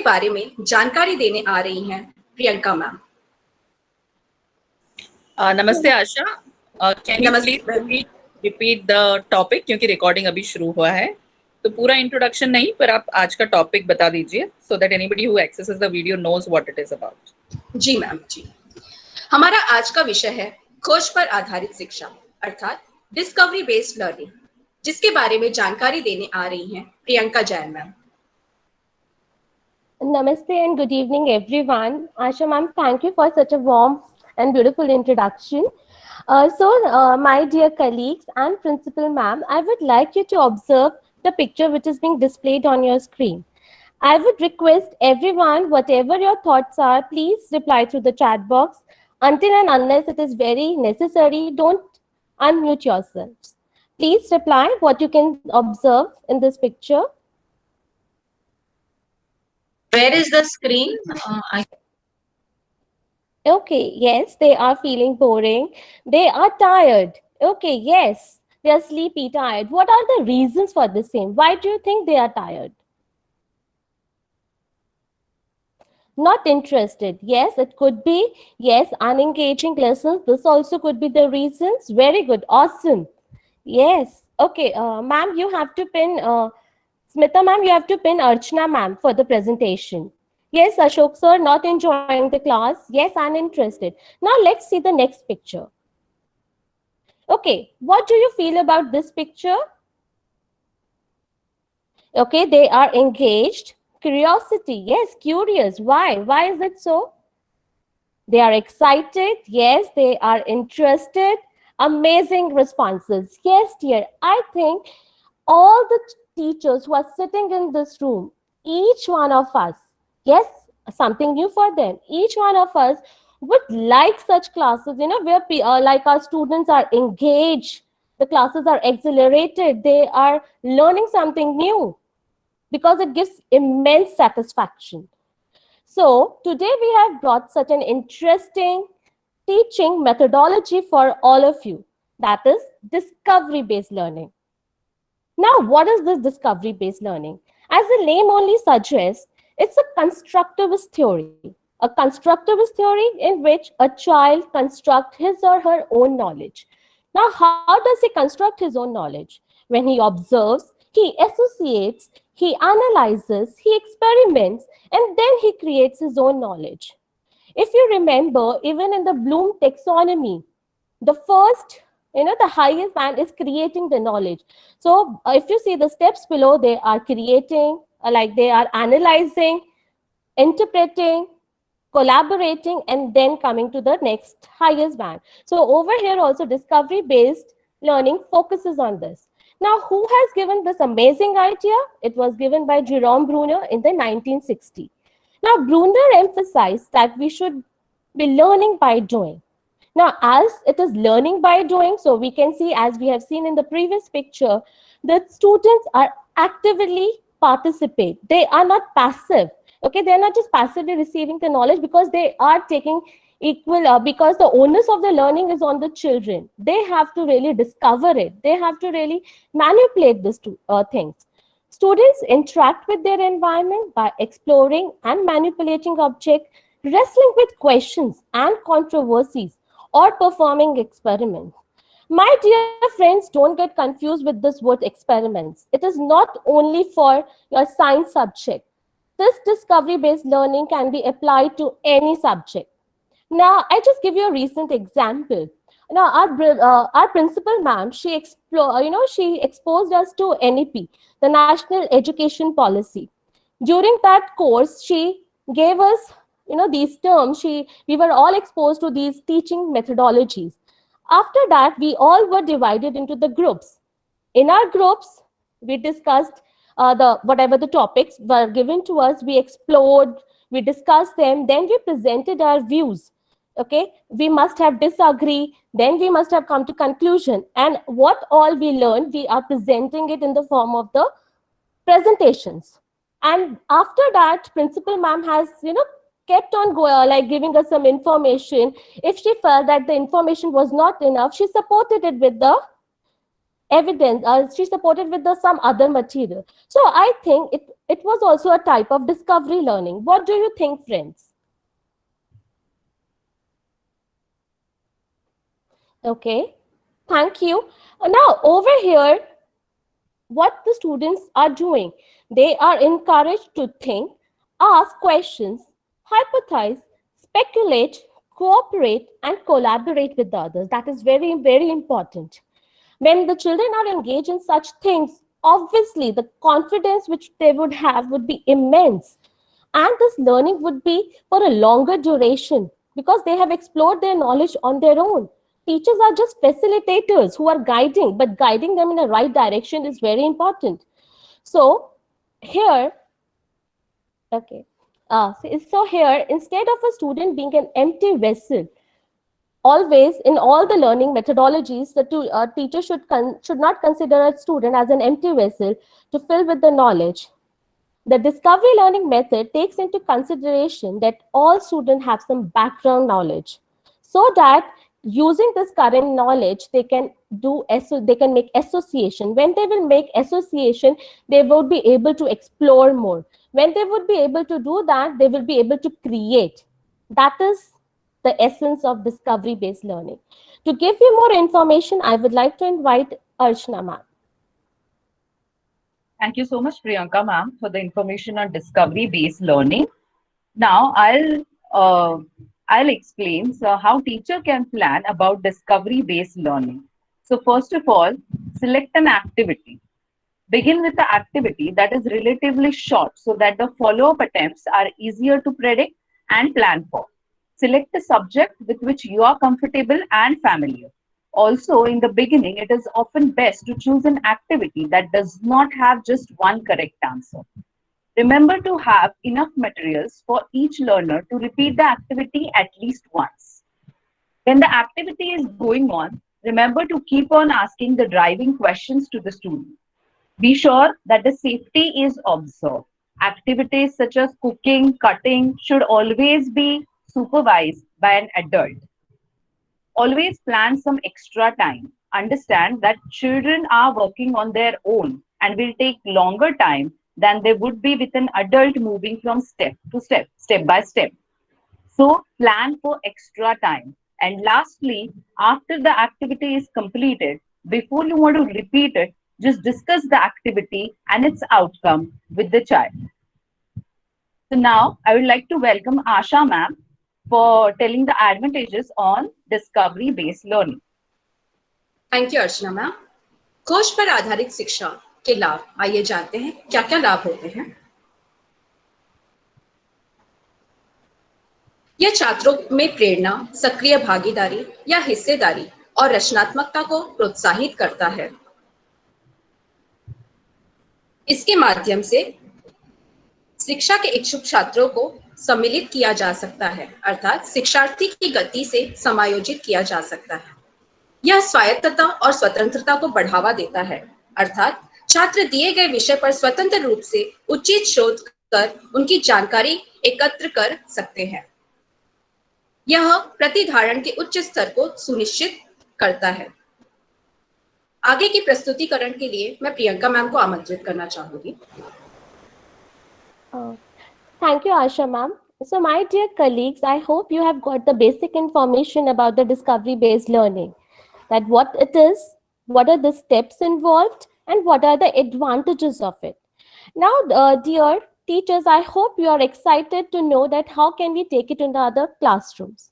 बारे में जानकारी देने आ रही हैं प्रियंका मैम। नमस्ते आशा, कैन यू नमस्ते। प्लीज रिपीट द टॉपिक, क्योंकि रिकॉर्डिंग अभी शुरू हुआ है, तो पूरा इंट्रोडक्शन नहीं पर आप आज का टॉपिक बता दीजिए, so that anybody who accesses the video knows what it is about. जी मैम, जी। हमारा आज का विषय है खोज पर आधारित शिक्षा, अर्थात डिस्कवरी बेस्ड लर्निंग, जिसके बारे में जानकारी देने आ रही हैं Priyanka Jain ma'am. Namaste and good evening, everyone. Asha ma'am, thank you for such a warm and beautiful introduction. My dear colleagues and principal ma'am, I would like you to observe the picture which is being displayed on your screen. I would request everyone, whatever your thoughts are, please reply through the chat box. Until and unless it is very necessary, don't unmute yourselves. Please reply what you can observe in this picture. Where is the screen? Okay, yes, they are feeling boring. They are tired. Okay, yes, they are sleepy, tired. What are the reasons for the same? Why do you think they are tired? Not interested. Yes, it could be. Yes, unengaging lessons. This also could be the reasons. Very good. Awesome. Yes. Okay, ma'am, you have to pin, Smita ma'am, you have to pin Archana ma'am for the presentation. Yes, Ashok sir, not enjoying the class. Yes, uninterested. Now let's see the next picture. Okay, what do you feel about this picture? Okay, they are engaged. Curiosity, yes, curious. Why? Why is it so? They are excited. Yes, they are interested. Amazing responses. Yes, dear. I think all the teachers who are sitting in this room, each one of us, yes, something new for them. Each one of us would like such classes, you know, where like our students are engaged, the classes are accelerated, they are learning something new, because it gives immense satisfaction. So today we have brought such an interesting teaching methodology for all of you, that is discovery-based learning. Now, what is this discovery-based learning? As the name only suggests, it's a constructivist theory. A constructivist theory in which a child constructs his or her own knowledge. Now, how does he construct his own knowledge? When he observes, he associates, he analyzes, he experiments, and then he creates his own knowledge. If you remember, even in the Bloom taxonomy, the first, the highest band is creating the knowledge. So if you see the steps below, they are creating, like they are analyzing, interpreting, collaborating, and then coming to the next highest band. So over here also, discovery-based learning focuses on this. Now, who has given this amazing idea? It was given by Jerome Bruner in the 1960s. Now, Bruner emphasized that we should be learning by doing. Now, as it is learning by doing, so we can see, as we have seen in the previous picture, that students are actively participate. They are not passive. Okay, they are not just passively receiving the knowledge, because they are taking equal, because the onus of the learning is on the children. They have to really discover it. They have to really manipulate these things. Students interact with their environment by exploring and manipulating objects, wrestling with questions and controversies, or performing experiments. My dear friends, don't get confused with this word experiments. It is not only for your science subject. This discovery-based learning can be applied to any subject. Now, I just give you a recent example. Now, our principal ma'am, she exposed us to NEP, the National Education Policy. During that course, she gave us, these terms. We were all exposed to these teaching methodologies. After that, we all were divided into the groups. In our groups, we discussed whatever the topics were given to us. We explored, we discussed them, then we presented our views. Okay, we must have disagree, then we must have come to conclusion, and what all we learned, we are presenting it in the form of the presentations. And after that, principal ma'am has kept on going, like giving us some information. If she felt that the information was not enough, she supported it with the evidence, she supported with some other material. So I think it was also a type of discovery learning. What do you think, friends? Okay, thank you. Now, over here, what the students are doing, they are encouraged to think, ask questions, hypothesize, speculate, cooperate, and collaborate with the others. That is very, very important. When the children are engaged in such things, obviously the confidence which they would have would be immense. And this learning would be for a longer duration because they have explored their knowledge on their own. Teachers are just facilitators who are guiding, but guiding them in the right direction is very important. So here, okay. So here, instead of a student being an empty vessel, always in all the learning methodologies, the teacher should not consider a student as an empty vessel to fill with the knowledge. The discovery learning method takes into consideration that all students have some background knowledge, so that using this current knowledge, they can make association. When they will make association, they would be able to explore more. When they would be able to do that, they will be able to create. That is the essence of discovery-based learning. To give you more information, I would like to invite Archana ma'am. Thank you so much, Priyanka ma'am, for the information on discovery-based learning. Now, I'll explain how teacher can plan about discovery-based learning. So first of all, select an activity. Begin with the activity that is relatively short so that the follow-up attempts are easier to predict and plan for. Select a subject with which you are comfortable and familiar. Also, in the beginning, it is often best to choose an activity that does not have just one correct answer. Remember to have enough materials for each learner to repeat the activity at least once. When the activity is going on, remember to keep on asking the driving questions to the student. Be sure that the safety is observed. Activities such as cooking, cutting should always be supervised by an adult. Always plan some extra time. Understand that children are working on their own and will take longer time than they would be with an adult moving from step to step, step by step. So plan for extra time. And lastly, after the activity is completed, before you want to repeat it, just discuss the activity and its outcome with the child. So now I would like to welcome Asha ma'am for telling the advantages on discovery-based learning. Thank you Archana ma'am. खोज पर आधारित शिक्षा के लाभ, आइए जानते हैं क्या क्या लाभ होते हैं। यह छात्रों में प्रेरणा, सक्रिय भागीदारी या हिस्सेदारी और रचनात्मकता को प्रोत्साहित करता है। इसके माध्यम से शिक्षा के इच्छुक छात्रों को सम्मिलित किया जा सकता है, अर्थात शिक्षार्थी की गति से समायोजित किया जा सकता है। यह स्वायत्तता और स्वतंत्रता को बढ़ावा देता है, अर्थात छात्र दिए गए विषय पर स्वतंत्र रूप से उचित शोध कर उनकी जानकारी एकत्र कर सकते हैं। यह प्रतिधारण के उच्च स्तर को सुनिश्चित करता है। आगे की प्रस्तुतिकरण के लिए मैं प्रियंका मैम को आमंत्रित करना चाहूंगी। Thank you, Asha ma'am. So my dear colleagues, I hope you have got the basic information about the discovery-based learning, that what it is, what are the steps involved, and what are the advantages of it. Now, dear teachers, I hope you are excited to know that how can we take it into other classrooms.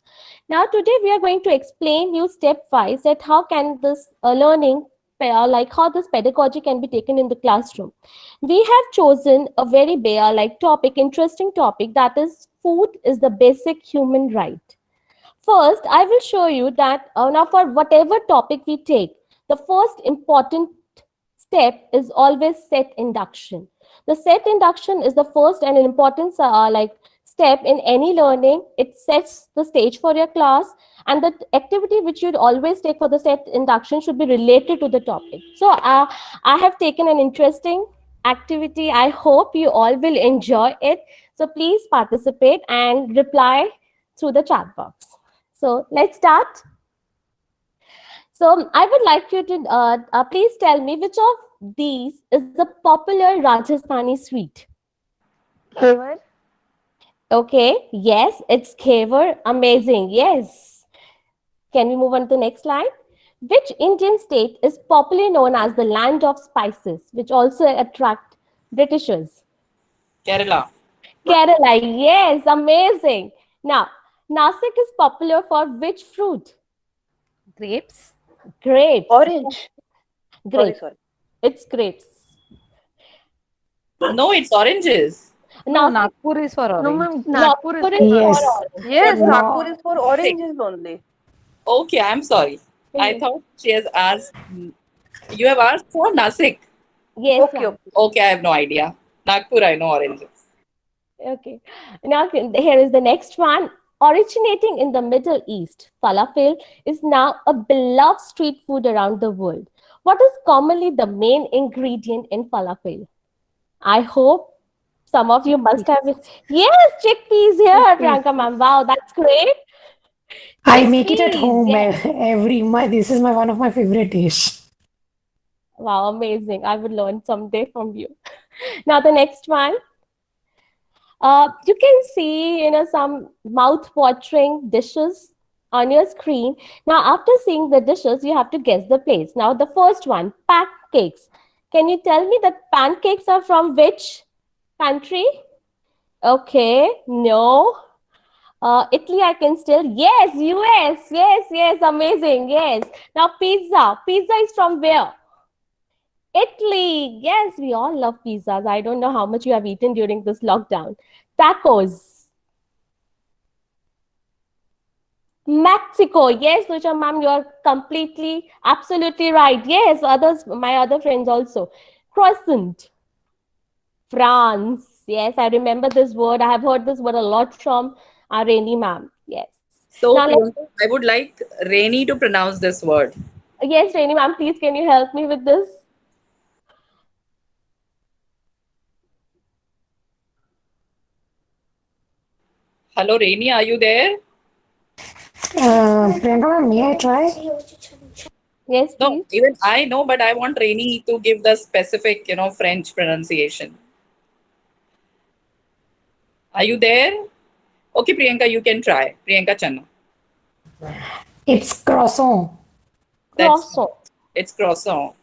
Now, today we are going to explain you stepwise that how can this learning, like how this pedagogy can be taken in the classroom. We have chosen a very interesting topic, that is food is the basic human right. First, I will show you that now for whatever topic we take, the first important step is always set induction. The set induction is the first and important step in any learning. It sets the stage for your class, and the activity which you'd always take for the set induction should be related to the topic. So I have taken an interesting activity. I hope you all will enjoy it. So please participate and reply through the chat box. So let's start. So I would like you to please tell me which of these is the popular Rajasthani sweet. Kevar. Okay, yes, it's Khevar. Amazing, yes. Can we move on to the next slide? Which Indian state is popularly known as the land of spices, which also attract Britishers? Kerala. Kerala, yes, amazing. Now, Nasik is popular for which fruit? Grapes. Grapes. Orange. Grapes. Sorry. It's grapes. No, it's oranges. No, Nasik, Nagpur is for orange. No, ma'am, Nagpur Nagpur is is for for Yes. orange. yes, But Nagpur No. is for oranges only. Okay, I'm sorry. I thought she has asked. You have asked for Nasik. Yes, Okay, ma'am. okay. Okay, I have no idea. Nagpur, I know oranges. Okay. Now, here is the next one. Originating in the Middle East, falafel is now a beloved street food around the world. What is commonly the main ingredient in falafel? I hope some of you must have. Yes, chickpeas here, Chickpeas. Priyanka ma'am. Wow, that's great. I make it at Chickpeas, home yes. this is one of my favorite dish. Wow, amazing. I would learn someday from you. Now, the next one. You can see, some mouth-watering dishes on your screen. Now, after seeing the dishes, you have to guess the place. Now, the first one, pancakes. Can you tell me that pancakes are from which country? Okay, no. Italy, I can still. Yes, US. Yes, amazing. Yes. Now, pizza. Pizza is from where? Italy. Yes, we all love pizzas. I don't know how much you have eaten during this lockdown. Tacos. Mexico. Yes, Nucha ma'am, you're completely, absolutely right. Yes, others, my other friends also. Croissant. France. Yes, I remember this word. I have heard this word a lot from our Rainy ma'am. Yes. So, Now let's, Priyanka, I would like Rainy to pronounce this word. yes, Rainy ma'am, please can you help me with this? Hello, Rainy, are you there? Priyanka, may I try? Yes, No, please. even I know, but I want Rainy to give the specific, French pronunciation. Are you there? Okay, Priyanka, you can try. Priyanka Channa. It's croissant. That's Croissant. it's croissant.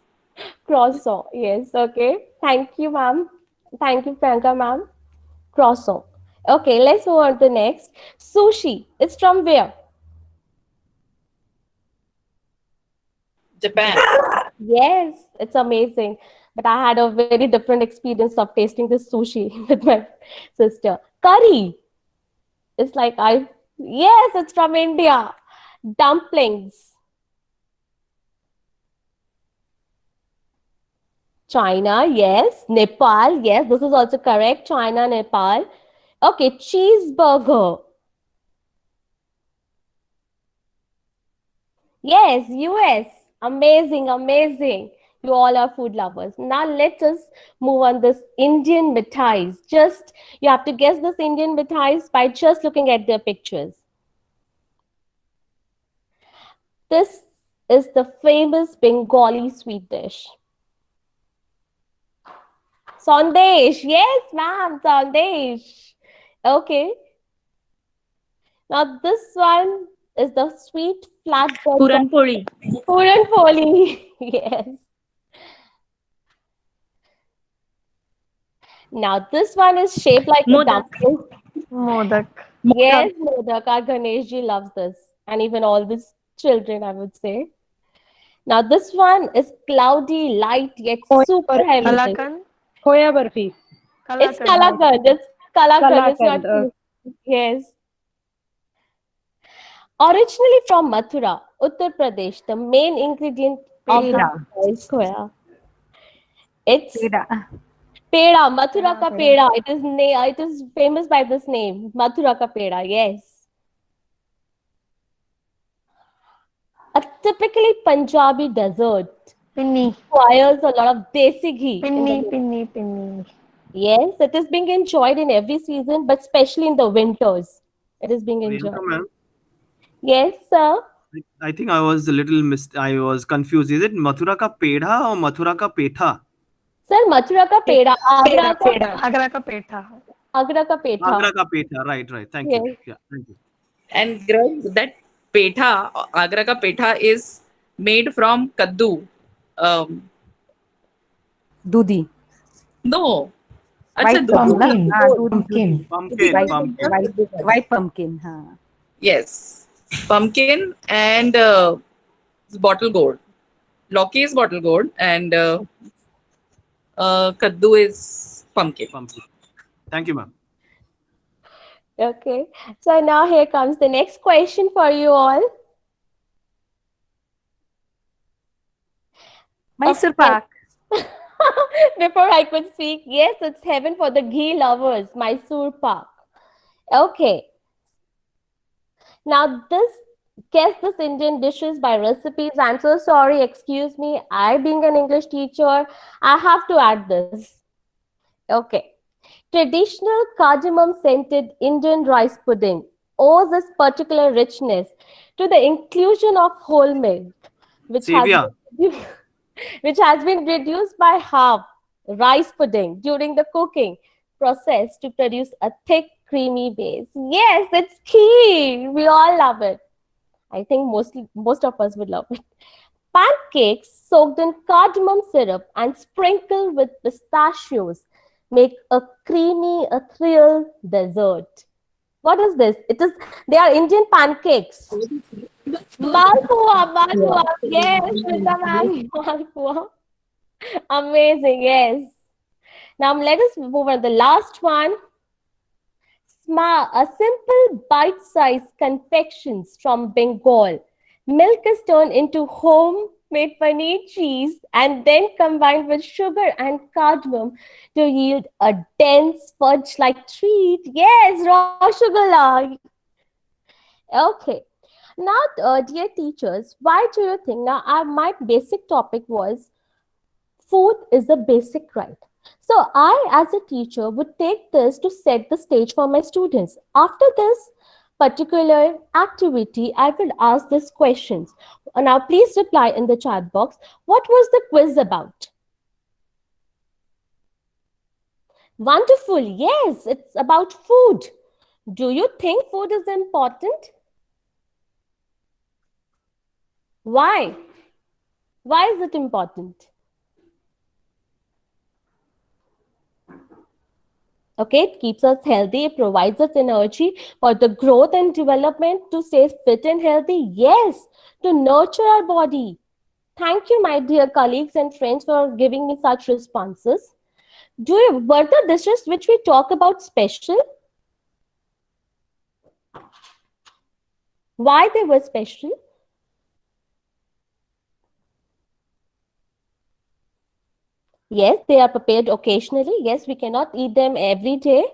Croissant. Yes, okay. Thank you, ma'am. Thank you, Priyanka ma'am. Croissant. Okay, let's move on to the next. Sushi. It's from where? Japan. Yes, it's amazing. But I had a very different experience of tasting this sushi with my sister. Curry. It's like yes, it's from India. Dumplings. China, yes. Nepal, yes. This is also correct. China, Nepal. Okay, cheeseburger. Yes, US. Amazing. You all are food lovers. Now let us move on this Indian mithais. Just, you have to guess this Indian mithais by just looking at their pictures. This is the famous Bengali sweet dish. Sandesh. Yes, ma'am, Sandesh. Okay. Now this one is the sweet flatbread. Puran poli. Puran poli. Yes. Now this one is shaped like a Modak. dumpling. Modak. Yes, Modak. Our Ganesh ji loves this, and even all these children, I would say. Now this one is cloudy, light yet super heavy. Kalakan. Khoya barfi. It's Kalakand. It's Kalakand. It's not. Kalakand, Yes. Originally from Mathura, Uttar Pradesh, the main ingredient of the Peda. is khoya. It's Peda. peda, Mathura ka Peda. peda. It is famous by this name, Mathura ka peda. Yes. A typically Punjabi dessert Pinni. requires a lot of desi ghee. in the Pinni. Yes, it is being enjoyed in every season, but especially in the winters. It is being enjoyed. Priyanka, ma'am, Yes, sir. I think I was a little I was confused. Is it Mathura ka pedha or Mathura ka petha? Sir, Mathura ka peda. Peda. Agra ka petha. Agra ka petha. Agra ka petha. Right, right. Thank you. Yes. Yeah, thank you. And Greg, that petha, Agra ka petha is made from kaddu. Um, Dudi. no. White Acha, plum, na? Pumpkin. हाँ, दूधी, Pumpkin. Pumpkin, white, pumpkin. white pumpkin, हाँ. Yes. Pumpkin and bottle gourd. Lauki is bottle gourd and kaddu is pumpkin. Pumpkin. Thank you, ma'am. Okay. So now here comes the next question for you all. Mysore Okay. pak. Before I could speak, yes, it's heaven for the ghee lovers, Mysore pak. Okay. Now guess this Indian dishes by recipes. I'm so sorry, excuse me. I being an English teacher, I have to add this. Okay. Traditional cardamom scented Indian rice pudding owes its particular richness to the inclusion of whole milk, which Sevia. which has been reduced by half rice pudding during the cooking process to produce a thick, creamy base. Yes, it's key. We all love it. I think most of us would love it. Pancakes soaked in cardamom syrup and sprinkled with pistachios make a creamy, ethereal dessert. What is this? They are Indian pancakes. Malpua. Yes, Shweta ma'am, Malpua. Amazing, yes. Now let us move on to the last one. A simple bite-sized confections from Bengal. Milk is turned into homemade paneer cheese and then combined with sugar and cardamom to yield a dense fudge-like treat. Yes, rasgulla. Okay. Now, dear teachers, why do you think? Now, my basic topic was food is a basic right. So I, as a teacher, would take this to set the stage for my students. After this particular activity, I will ask these questions. Now, please reply in the chat box. What was the quiz about? Wonderful. Yes, it's about food. Do you think food is important? Why? Why is it important? Okay, it keeps us healthy, it provides us energy for the growth and development to stay fit and healthy. Yes, to nurture our body. Thank you, my dear colleagues and friends, for giving me such responses. Were the dishes which we talk about special? Why they were special? Yes, they are prepared occasionally. Yes, we cannot eat them every day.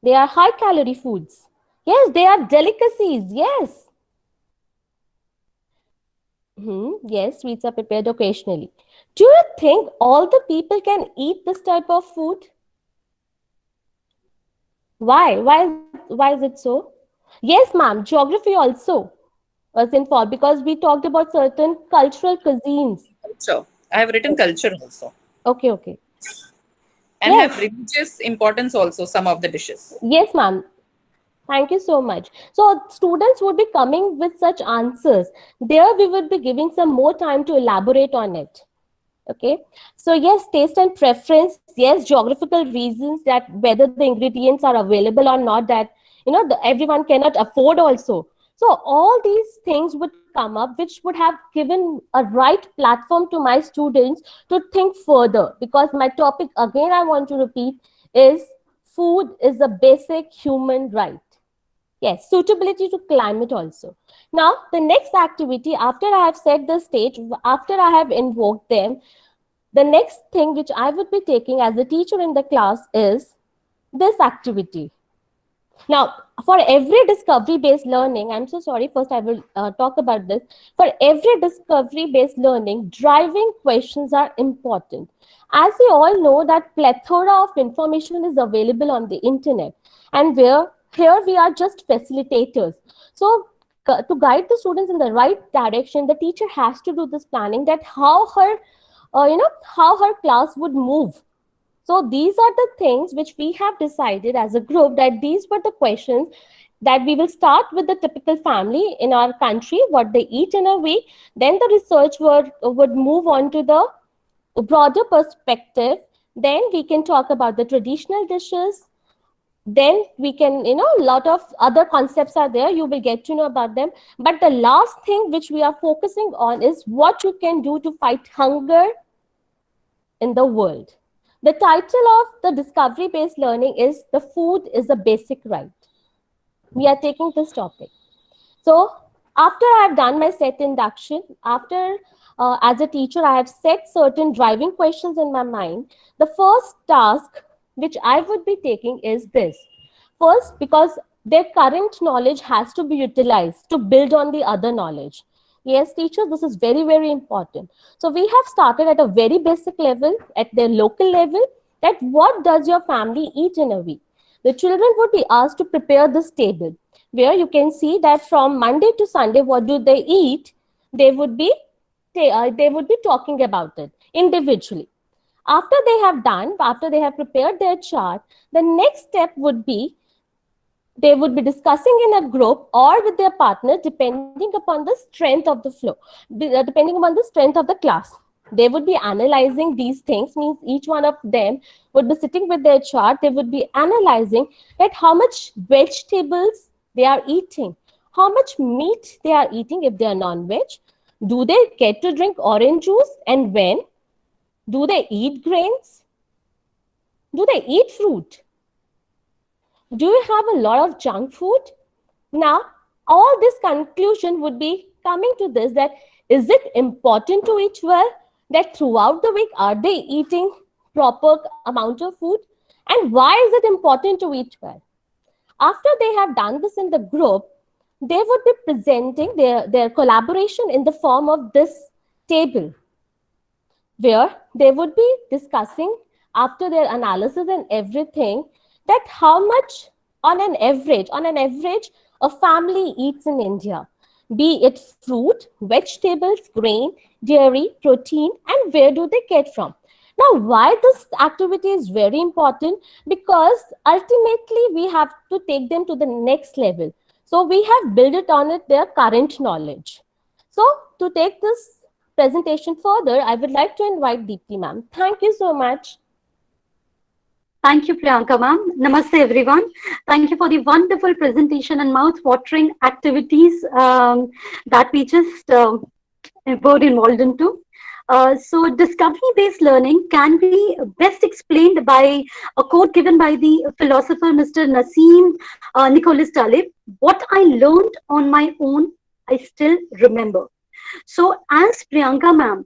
They are high calorie foods. Yes, they are delicacies. Yes. Yes, sweets are prepared occasionally. Do you think all the people can eat this type of food? Why? Why is it so? Yes, ma'am. Geography also was involved because we talked about certain cultural cuisines. So I have written culture also. Okay. And Yes. have religious importance also, some of the dishes. Yes, ma'am. Thank you so much. So students would be coming with such answers. There we would be giving some more time to elaborate on it. Okay. So yes, taste and preference. Yes, geographical reasons that whether the ingredients are available or not, that everyone cannot afford also. So all these things would come up, which would have given a right platform to my students to think further. Because my topic, again, I want to repeat, is food is a basic human right. Yes, suitability to climate also. Now, the next activity, after I have set the stage, after I have invoked them, the next thing which I would be taking as a teacher in the class is this activity. Now, for every discovery-based learning, I'm so sorry, first I will talk about this. For every discovery-based learning, driving questions are important. As we all know that plethora of information is available on the internet, and here we are just facilitators. So to guide the students in the right direction, the teacher has to do this planning, that how her class would move. So these are the things which we have decided as a group, that these were the questions that we will start with the typical family in our country, what they eat in a week. Then the research would move on to the broader perspective. Then we can talk about the traditional dishes. Then we can, a lot of other concepts are there. You will get to know about them. But the last thing which we are focusing on is what you can do to fight hunger in the world. The title of the discovery-based learning is "The Food is a Basic Right." We are taking this topic. So after I have done my set induction, after as a teacher, I have set certain driving questions in my mind. The first task which I would be taking is this. First, because their current knowledge has to be utilized to build on the other knowledge. Yes, teachers, this is very, very important. So we have started at a very basic level, at their local level, that what does your family eat in a week? The children would be asked to prepare this table, where you can see that from Monday to Sunday, what do they eat? They would be talking about it individually. After they have prepared their chart, the next step would be, they would be discussing in a group or with their partner, depending upon the strength of the flow, depending upon the strength of the class. They would be analyzing these things, means each one of them would be sitting with their chart. They would be analyzing that how much vegetables they are eating, how much meat they are eating if they are non-veg. Do they get to drink orange juice and when? Do they eat grains? Do they eat fruit? Do you have a lot of junk food? Now, all this conclusion would be coming to this, that is it important to eat well? That throughout the week, are they eating proper amount of food? And why is it important to eat well? After they have done this in the group, they would be presenting their collaboration in the form of this table, where they would be discussing after their analysis and everything, that how much on an average a family eats in India, be it fruit, vegetables, grain, dairy, protein, and where do they get from? Now, why this activity is very important? Because ultimately we have to take them to the next level. So we have built it on their current knowledge. So to take this presentation further, I would like to invite Deepti ma'am. Thank you so much. Thank you, Priyanka ma'am. Namaste, everyone. Thank you for the wonderful presentation and mouth-watering activities that we just were involved into. So discovery-based learning can be best explained by a quote given by the philosopher Mr. Nassim Nicholas Taleb. What I learned on my own, I still remember. So as Priyanka ma'am,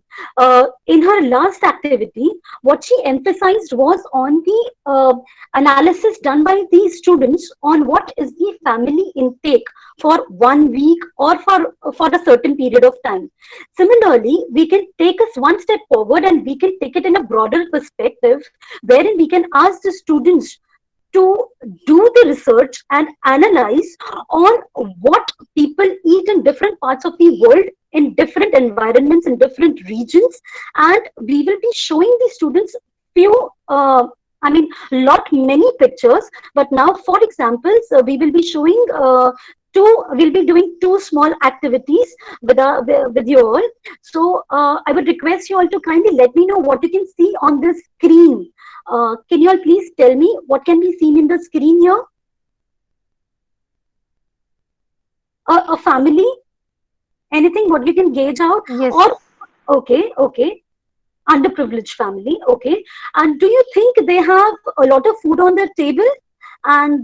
in her last activity, what she emphasized was on the analysis done by the students on what is the family intake for 1 week or for a certain period of time. Similarly, we can take us one step forward and we can take it in a broader perspective, wherein we can ask the students to do the research and analyze on what people eat in different parts of the world, in different environments, in different regions, and we will be showing the students few, many pictures. But now, for examples, we will be showing we'll be doing 2 small activities with you all. So I would request you all to kindly let me know what you can see on the screen. Can you all please tell me what can be seen in the screen here? A family? Anything what you can gauge out? Yes. Or okay. Underprivileged family. Okay. And do you think they have a lot of food on their table? And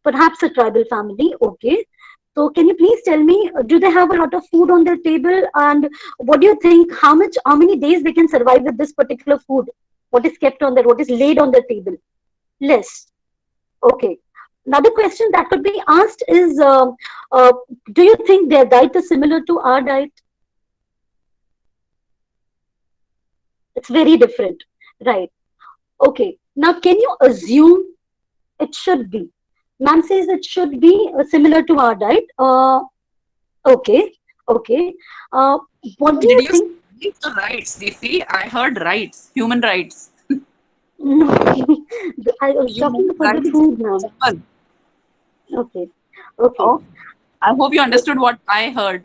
perhaps a tribal family. Okay. So can you please tell me, do they have a lot of food on their table? And what do you think, how many days they can survive with this particular food? What is kept on what is laid on the table? Less. Okay. Another question that could be asked is, do you think their diet is similar to our diet? It's very different, right? Okay. Now, can you assume it should be? Ma'am says it should be similar to our diet. Okay. What do you think? It's the rights. You see, I heard rights, human rights. No, I was You talking meant about the rights. food, ma'am. Simple. Okay, okay. Oh, I hope you understood what I heard.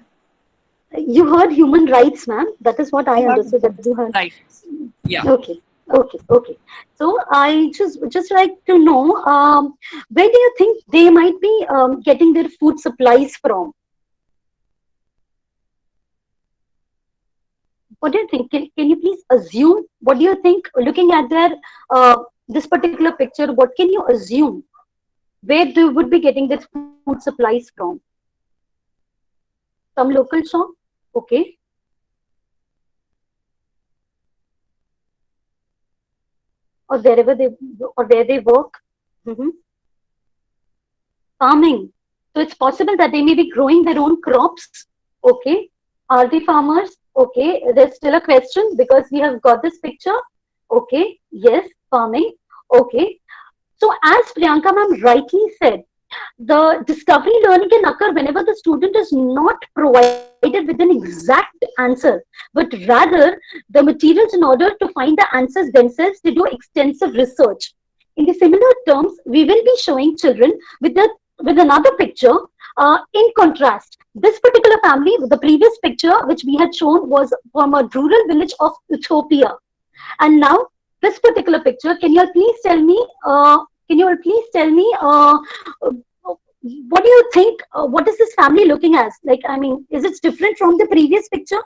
You heard human rights, ma'am. That is what I I heard understood that you heard. rights. Yeah. Okay, okay, okay. So I just like to know, where do you think they might be getting their food supplies from? What do you think? Can you please assume? What do you think? Looking at their this particular picture, what can you assume? Where they would be getting their food supplies from? Some local shop? Okay. Or wherever they or where they work. Mhm. Farming. So it's possible that they may be growing their own crops. Okay. Are they farmers? Okay. There's still a question because we have got this picture. Okay. Yes, farming. Okay. So as Priyanka ma'am rightly said, the discovery learning can occur whenever the student is not provided with an exact answer, but rather the materials in order to find the answers themselves, they do extensive research. In the similar terms, we will be showing children with another picture. In contrast, this particular family, the previous picture which we had shown was from a rural village of Ethiopia, and now this particular picture. Can you all please tell me? Can you all please tell me? What do you think? What is this family looking as? Like, I mean, is it different from the previous picture?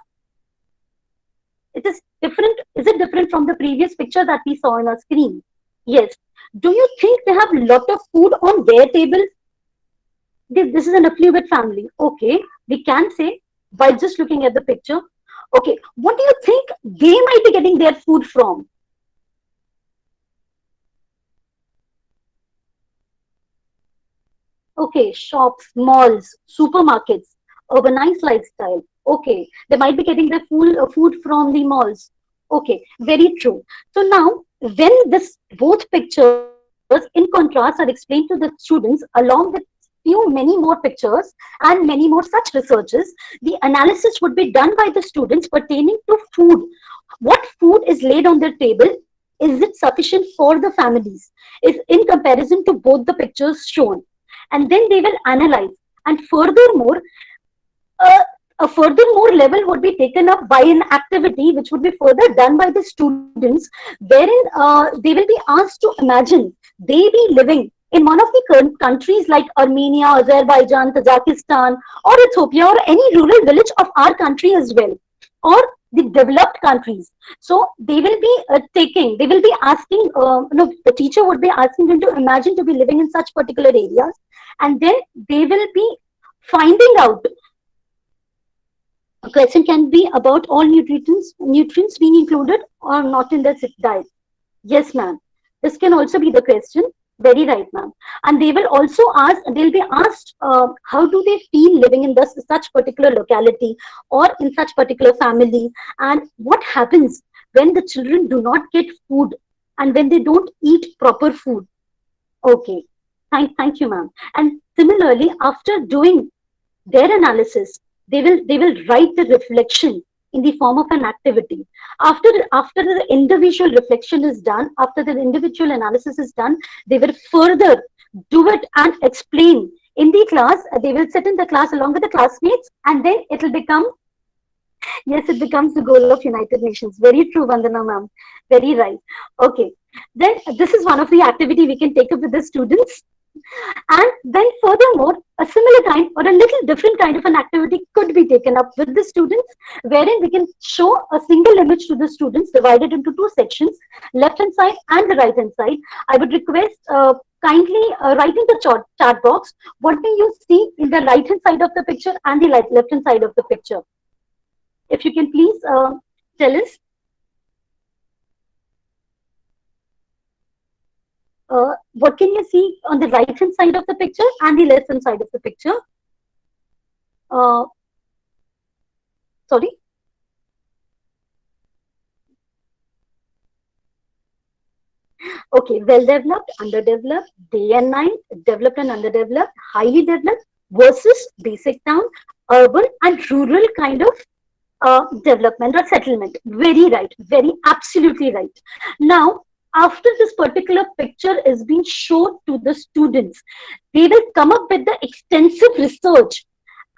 It is different. Is it different from the previous picture that we saw on our screen? Yes. Do you think they have a lot of food on their table? This is an affluent family. Okay, we can say by just looking at the picture. Okay, what do you think they might be getting their food from? Okay, shops, malls, supermarkets, urbanized lifestyle. Okay, they might be getting their food from the malls. Okay, very true. So now, when this both pictures in contrast are explained to the students along with many more pictures and many more such researches, the analysis would be done by the students pertaining to food. What food is laid on their table? Is it sufficient for the families? Is in comparison to both the pictures shown? And then they will analyze. And furthermore, a furthermore level would be taken up by an activity which would be further done by the students, wherein they will be asked to imagine they be living in one of the countries like Armenia, Azerbaijan, Tajikistan, or Ethiopia, or any rural village of our country as well, or the developed countries. So they will be they will be asking, no, the teacher would be asking them to imagine to be living in such particular areas, and then they will be finding out. A question can be about all nutrients being included or not in the diet. Yes, ma'am. This can also be the question. Very right, ma'am. And they will also ask, they'll be asked, how do they feel living in such particular locality or in such particular family, and what happens when the children do not get food and when they don't eat proper food. Okay, thank you, ma'am. And similarly, after doing their analysis, they will write the reflection in the form of an activity. After the individual reflection is done, after the individual analysis is done, they will further do it and explain in the class. They will sit in the class along with the classmates, and then it will become, yes, it becomes the goal of United Nations. Very true, Vandana ma'am. Very right. Okay. Then this is one of the activity we can take up with the students. And then furthermore, a similar kind or a little different kind of an activity could be taken up with the students, wherein we can show a single image to the students divided into two sections, left hand side and the right hand side. I would request kindly write in the chat box, what do you see in the right hand side of the picture and the left hand side of the picture? If you can please tell us. What can you see on the right hand side of the picture and the left hand side of the picture? Sorry. Okay, well developed, underdeveloped, day and night, developed and underdeveloped, highly developed versus basic town, urban and rural kind of development or settlement. Very right, very absolutely right. Now, after this particular picture is being shown to the students, they will come up with the extensive research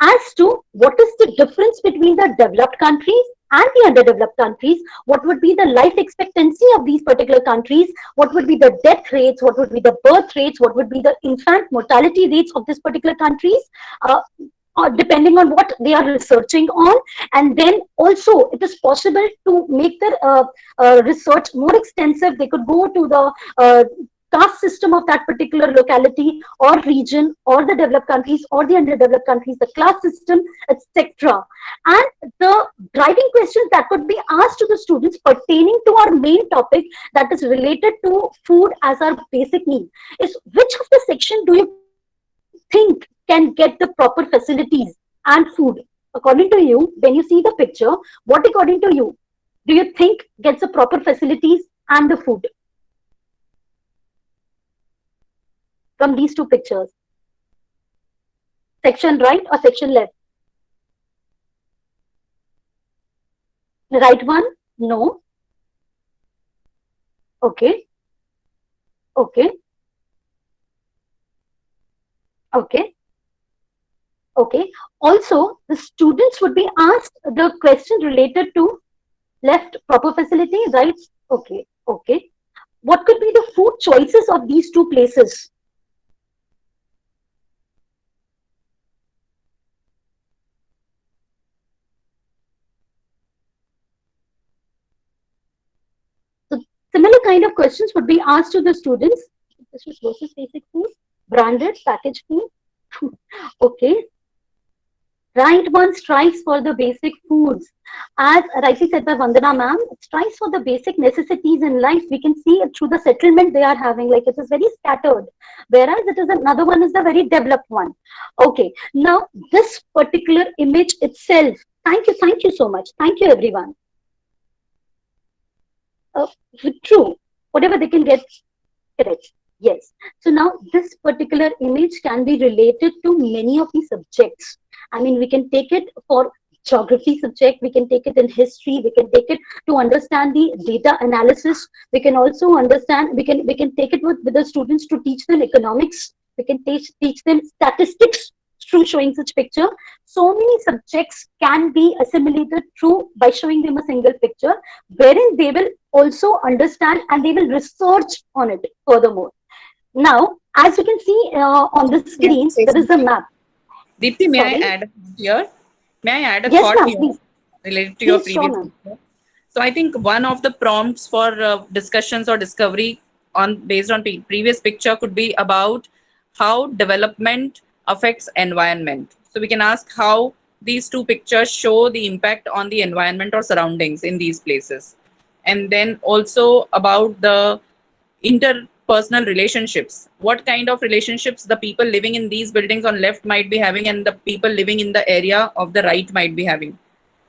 as to what is the difference between the developed countries and the underdeveloped countries, what would be the life expectancy of these particular countries, what would be the death rates, what would be the birth rates, what would be the infant mortality rates of these particular countries, or depending on what they are researching on. And then also it is possible to make their research more extensive. They could go to the caste system of that particular locality or region, or the developed countries or the underdeveloped countries, the class system, etc. And the driving questions that could be asked to the students pertaining to our main topic, that is related to food as our basic need, is which of the section do you think can get the proper facilities and food? According to you, when you see the picture, what according to you do you think gets the proper facilities and the food from these two pictures? Section right or section left? The right one? No. Okay. Okay. Okay. Okay. Also, the students would be asked the question related to left, proper facility, right? Okay. Okay. What could be the food choices of these two places? So similar kind of questions would be asked to the students. This is versus basic food, branded, packaged food. Okay. Right one strives for the basic foods. As rightly said by Vandana ma'am, it strives for the basic necessities in life. We can see it through the settlement they are having, like it is very scattered. Whereas it is another one is the very developed one. Okay. Now, this particular image itself, thank you so much. Thank you, everyone. True. Whatever they can get, correct. Yes. So now this particular image can be related to many of the subjects. I mean, we can take it for geography subject, we can take it in history, we can take it to understand the data analysis. We can also understand, we can take it with the students to teach them economics. We can teach them statistics through showing such picture. So many subjects can be assimilated through by showing them a single picture, wherein they will also understand and they will research on it furthermore. Now, as you can see on the screen, there is a map. Deepti, may I add here? May I add a Yes, thought here please. related to your Please, previous sure, picture? So I think one of the prompts for discussions or discovery based on previous picture could be about how development affects environment. So we can ask how these two pictures show the impact on the environment or surroundings in these places. And then also about the interpersonal relationships. What kind of relationships the people living in these buildings on left might be having and the people living in the area of the right might be having.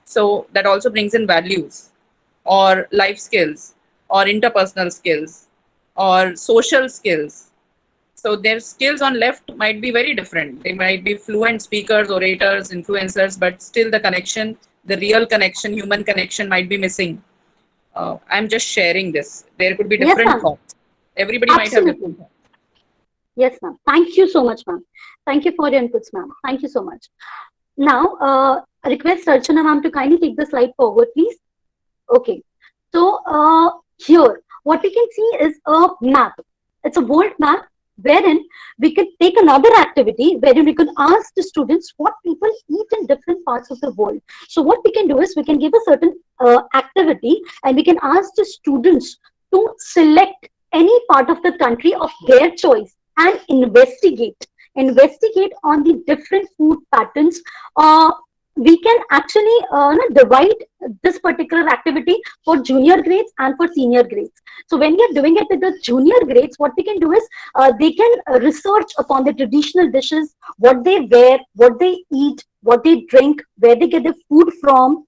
So that also brings in values or life skills or interpersonal skills or social skills. So their skills on left might be very different. They might be fluent speakers, orators, influencers, but still the connection, the real connection, human connection might be missing. I'm just sharing this. There could be different thoughts. Everybody might have different thoughts. Yes, ma'am. Thank you so much, ma'am. Thank you for your inputs, ma'am. Thank you so much. Now, I request Archana ma'am to kindly take the slide forward, please. Okay. So here, what we can see is a map. It's a world map wherein we can take another activity wherein we can ask the students what people eat in different parts of the world. So what we can do is we can give a certain activity and we can ask the students to select any part of the country of their choice and investigate on the different food patterns. We can actually divide this particular activity for junior grades and for senior grades. So when we are doing it with the junior grades, what we can do is they can research upon the traditional dishes, what they wear, what they eat, what they drink, where they get the food from,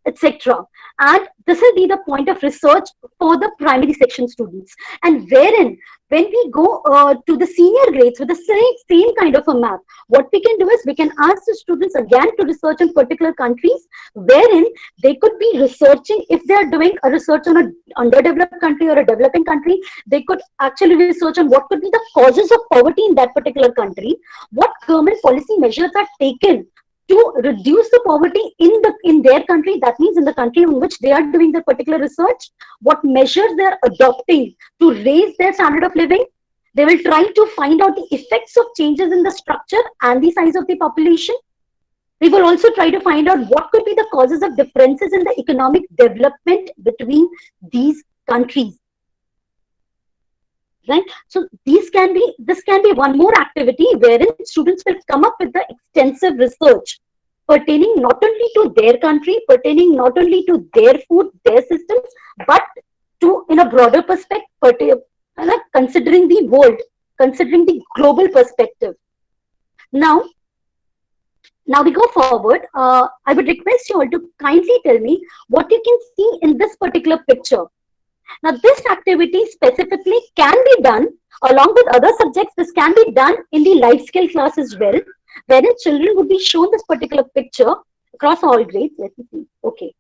etc. And this will be the point of research for the primary section students. And wherein, when we go to the senior grades with the same kind of a map, what we can do is we can ask the students again to research in particular countries, wherein they could be researching, if they are doing a research on an underdeveloped country or a developing country, they could actually research on what could be the causes of poverty in that particular country, what government policy measures are taken to reduce the poverty in their country, that means in the country in which they are doing their particular research, what measures they are adopting to raise their standard of living. They will try to find out the effects of changes in the structure and the size of the population. We will also try to find out what could be the causes of differences in the economic development between these countries. Right? So this can be one more activity wherein students will come up with the extensive research pertaining not only to their country, pertaining not only to their food, their systems, but to, in a broader perspective, considering the world, considering the global perspective. Now we go forward. I would request you all to kindly tell me what you can see in this particular picture. Now, this activity specifically can be done along with other subjects. This can be done in the life skill class as well, wherein children would be shown this particular picture across all grades. Let me see. Okay.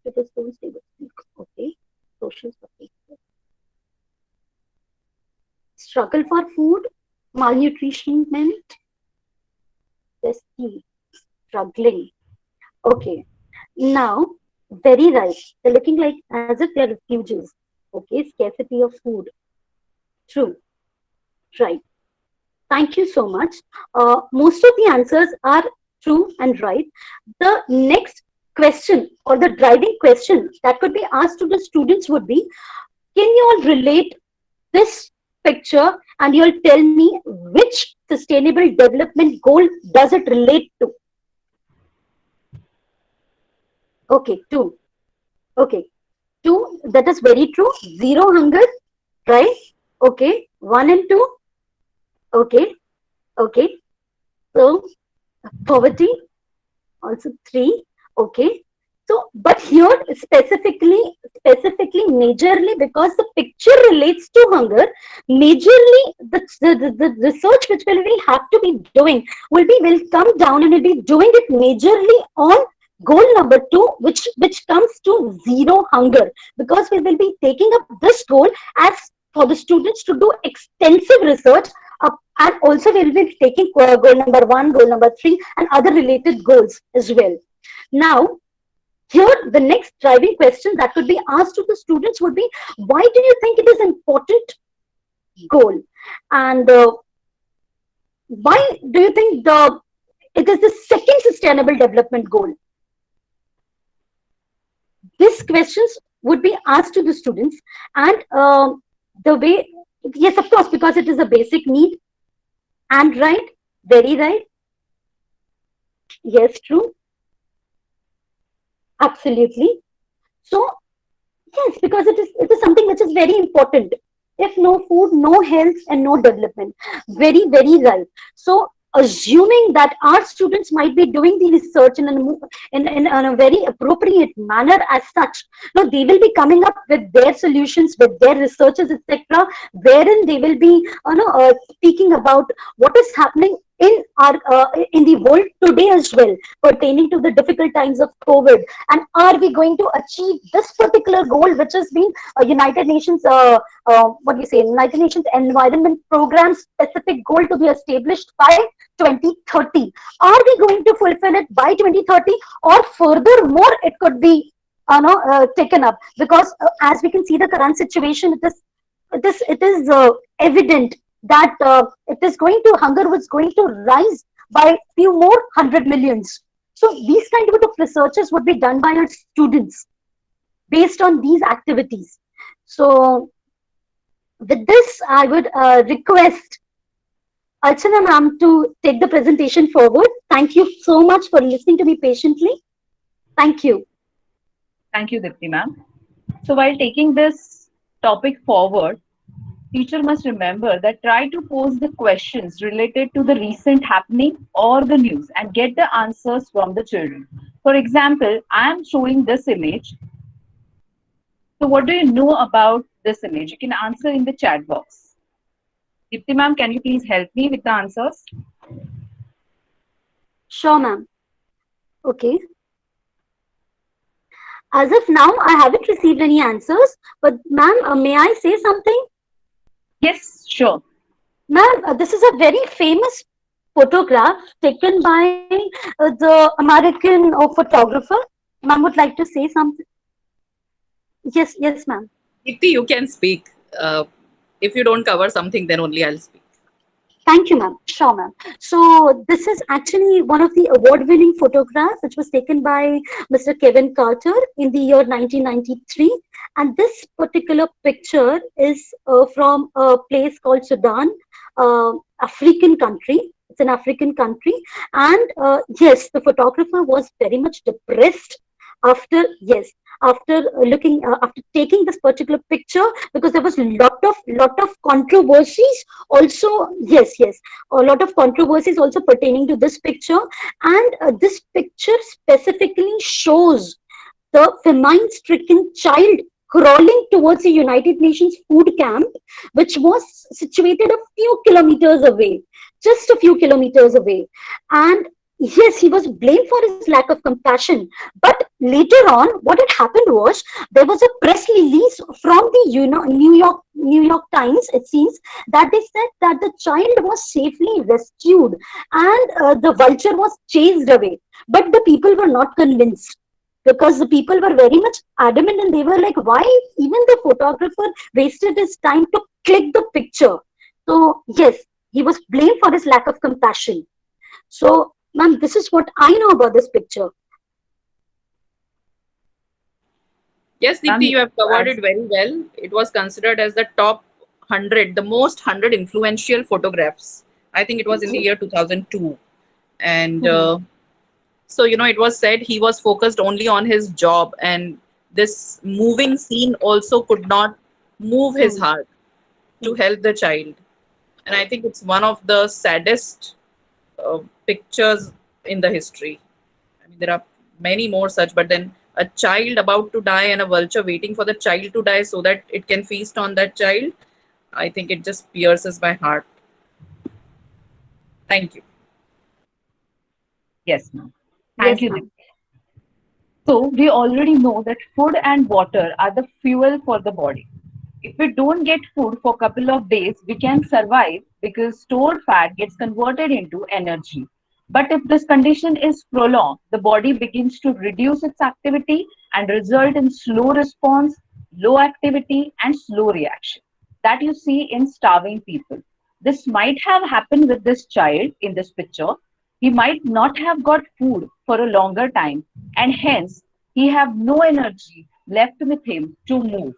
Okay. Social studies. Struggle for food, malnutrition, struggling. Okay. Now, very right. They're looking like as if they're refugees. Okay, scarcity of food. True. Right. Thank you so much. Most of the answers are true and right. The next question or the driving question that could be asked to the students would be, can you all relate this picture and you'll tell me which sustainable development goal does it relate to? Okay, 2. Okay. 2, that is very true. 0 hunger, right? Okay. 1 and 2. Okay. Okay. So, poverty, also 3. Okay. So, but here specifically, majorly, because the picture relates to hunger, majorly the research which will have to be doing will come down and will be doing it majorly on goal number 2, which comes to 0 hunger, because we will be taking up this goal as for the students to do extensive research, and also we will be taking goal number 1, goal number 3, and other related goals as well. Now, here the next driving question that could be asked to the students would be, why do you think it is important goal, and why do you think it is the second sustainable development goal? These questions would be asked to the students, and the way, yes, of course, because it is a basic need. And right, very right. Yes, true. Absolutely. So, yes, because it is something which is very important. If no food, no health, and no development. Very, very right. So, assuming that our students might be doing the research in a very appropriate manner as such, no, they will be coming up with their solutions, with their researches, etc., wherein they will be speaking about what is happening in the world today as well, pertaining to the difficult times of COVID, and are we going to achieve this particular goal, which has been United Nations United Nations Environment Program specific goal to be established by 2030. Are we going to fulfill it by 2030, or furthermore it could be taken up? Because as we can see the current situation, it is evident that hunger was going to rise by few more 100 millions. So these kind of researches would be done by our students based on these activities. So with this, I would request Archana ma'am to take the presentation forward. Thank you so much for listening to me patiently. Thank you. Thank you, Dipti ma'am. So while taking this topic forward, teacher must remember that try to pose the questions related to the recent happening or the news and get the answers from the children. For example, I am showing this image. So what do you know about this image? You can answer in the chat box. Deepti ma'am, can you please help me with the answers? Sure, ma'am. Okay. As of now, I haven't received any answers, but ma'am, may I say something? Yes, sure. Ma'am, this is a very famous photograph taken by the American photographer. Ma'am would like to say something. Yes, yes, ma'am. Deepti, you can speak. If you don't cover something, then only I'll speak. Thank you, ma'am. Sure, ma'am. So this is actually one of the award-winning photographs which was taken by Mr. Kevin Carter in the year 1993. And this particular picture is from a place called Sudan, African country. It's an African country. And yes, the photographer was very much depressed after, yes, after looking, after taking this particular picture, because there was lot of controversies also. Yes, a lot of controversies also pertaining to this picture. And this picture specifically shows the famine-stricken child crawling towards the United Nations food camp, which was situated a few kilometers away, just a few kilometers away. And yes, he was blamed for his lack of compassion. But later on, what had happened was there was a press release from the New York Times, it seems, that they said that the child was safely rescued and the vulture was chased away. But the people were not convinced, because the people were very much adamant, and they were like, why even the photographer wasted his time to click the picture? So yes, he was blamed for his lack of compassion. So ma'am, this is what I know about this picture. Yes, Deepti, you have covered it very well. It was considered as the top 100, the most 100 influential photographs. I think it was in the year 2002. And so, it was said he was focused only on his job, and this moving scene also could not move his heart to help the child. And I think it's one of the saddest pictures in the history. I mean, there are many more such, but then a child about to die and a vulture waiting for the child to die so that it can feast on that child, I think it just pierces my heart. Thank you. Yes, ma'am. Thank you, Deepti. So we already know that food and water are the fuel for the body. If we don't get food for a couple of days, we can survive because stored fat gets converted into energy. But if this condition is prolonged, the body begins to reduce its activity and result in slow response, low activity, and slow reaction that you see in starving people. This might have happened with this child in this picture. He might not have got food for a longer time, and hence he have no energy left with him to move.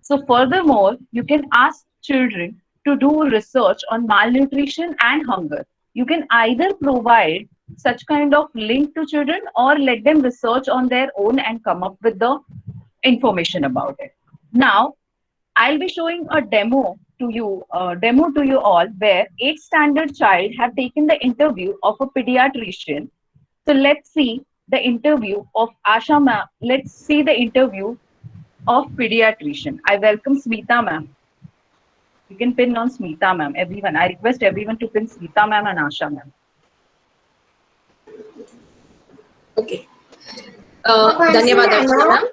So furthermore, you can ask children to do research on malnutrition and hunger. You can either provide such kind of link to children or let them research on their own and come up with the information about it. Now, I'll be showing a demo to you all where 8th standard child have taken the interview of a pediatrician. So let's see the interview of Asha ma'am. Let's see the interview of pediatrician. I welcome Smita ma'am. You can pin on Smita ma'am. Everyone, I request everyone to pin Smita ma'am and Asha ma'am. Okay. धन्यवाद अर्चना ma'am.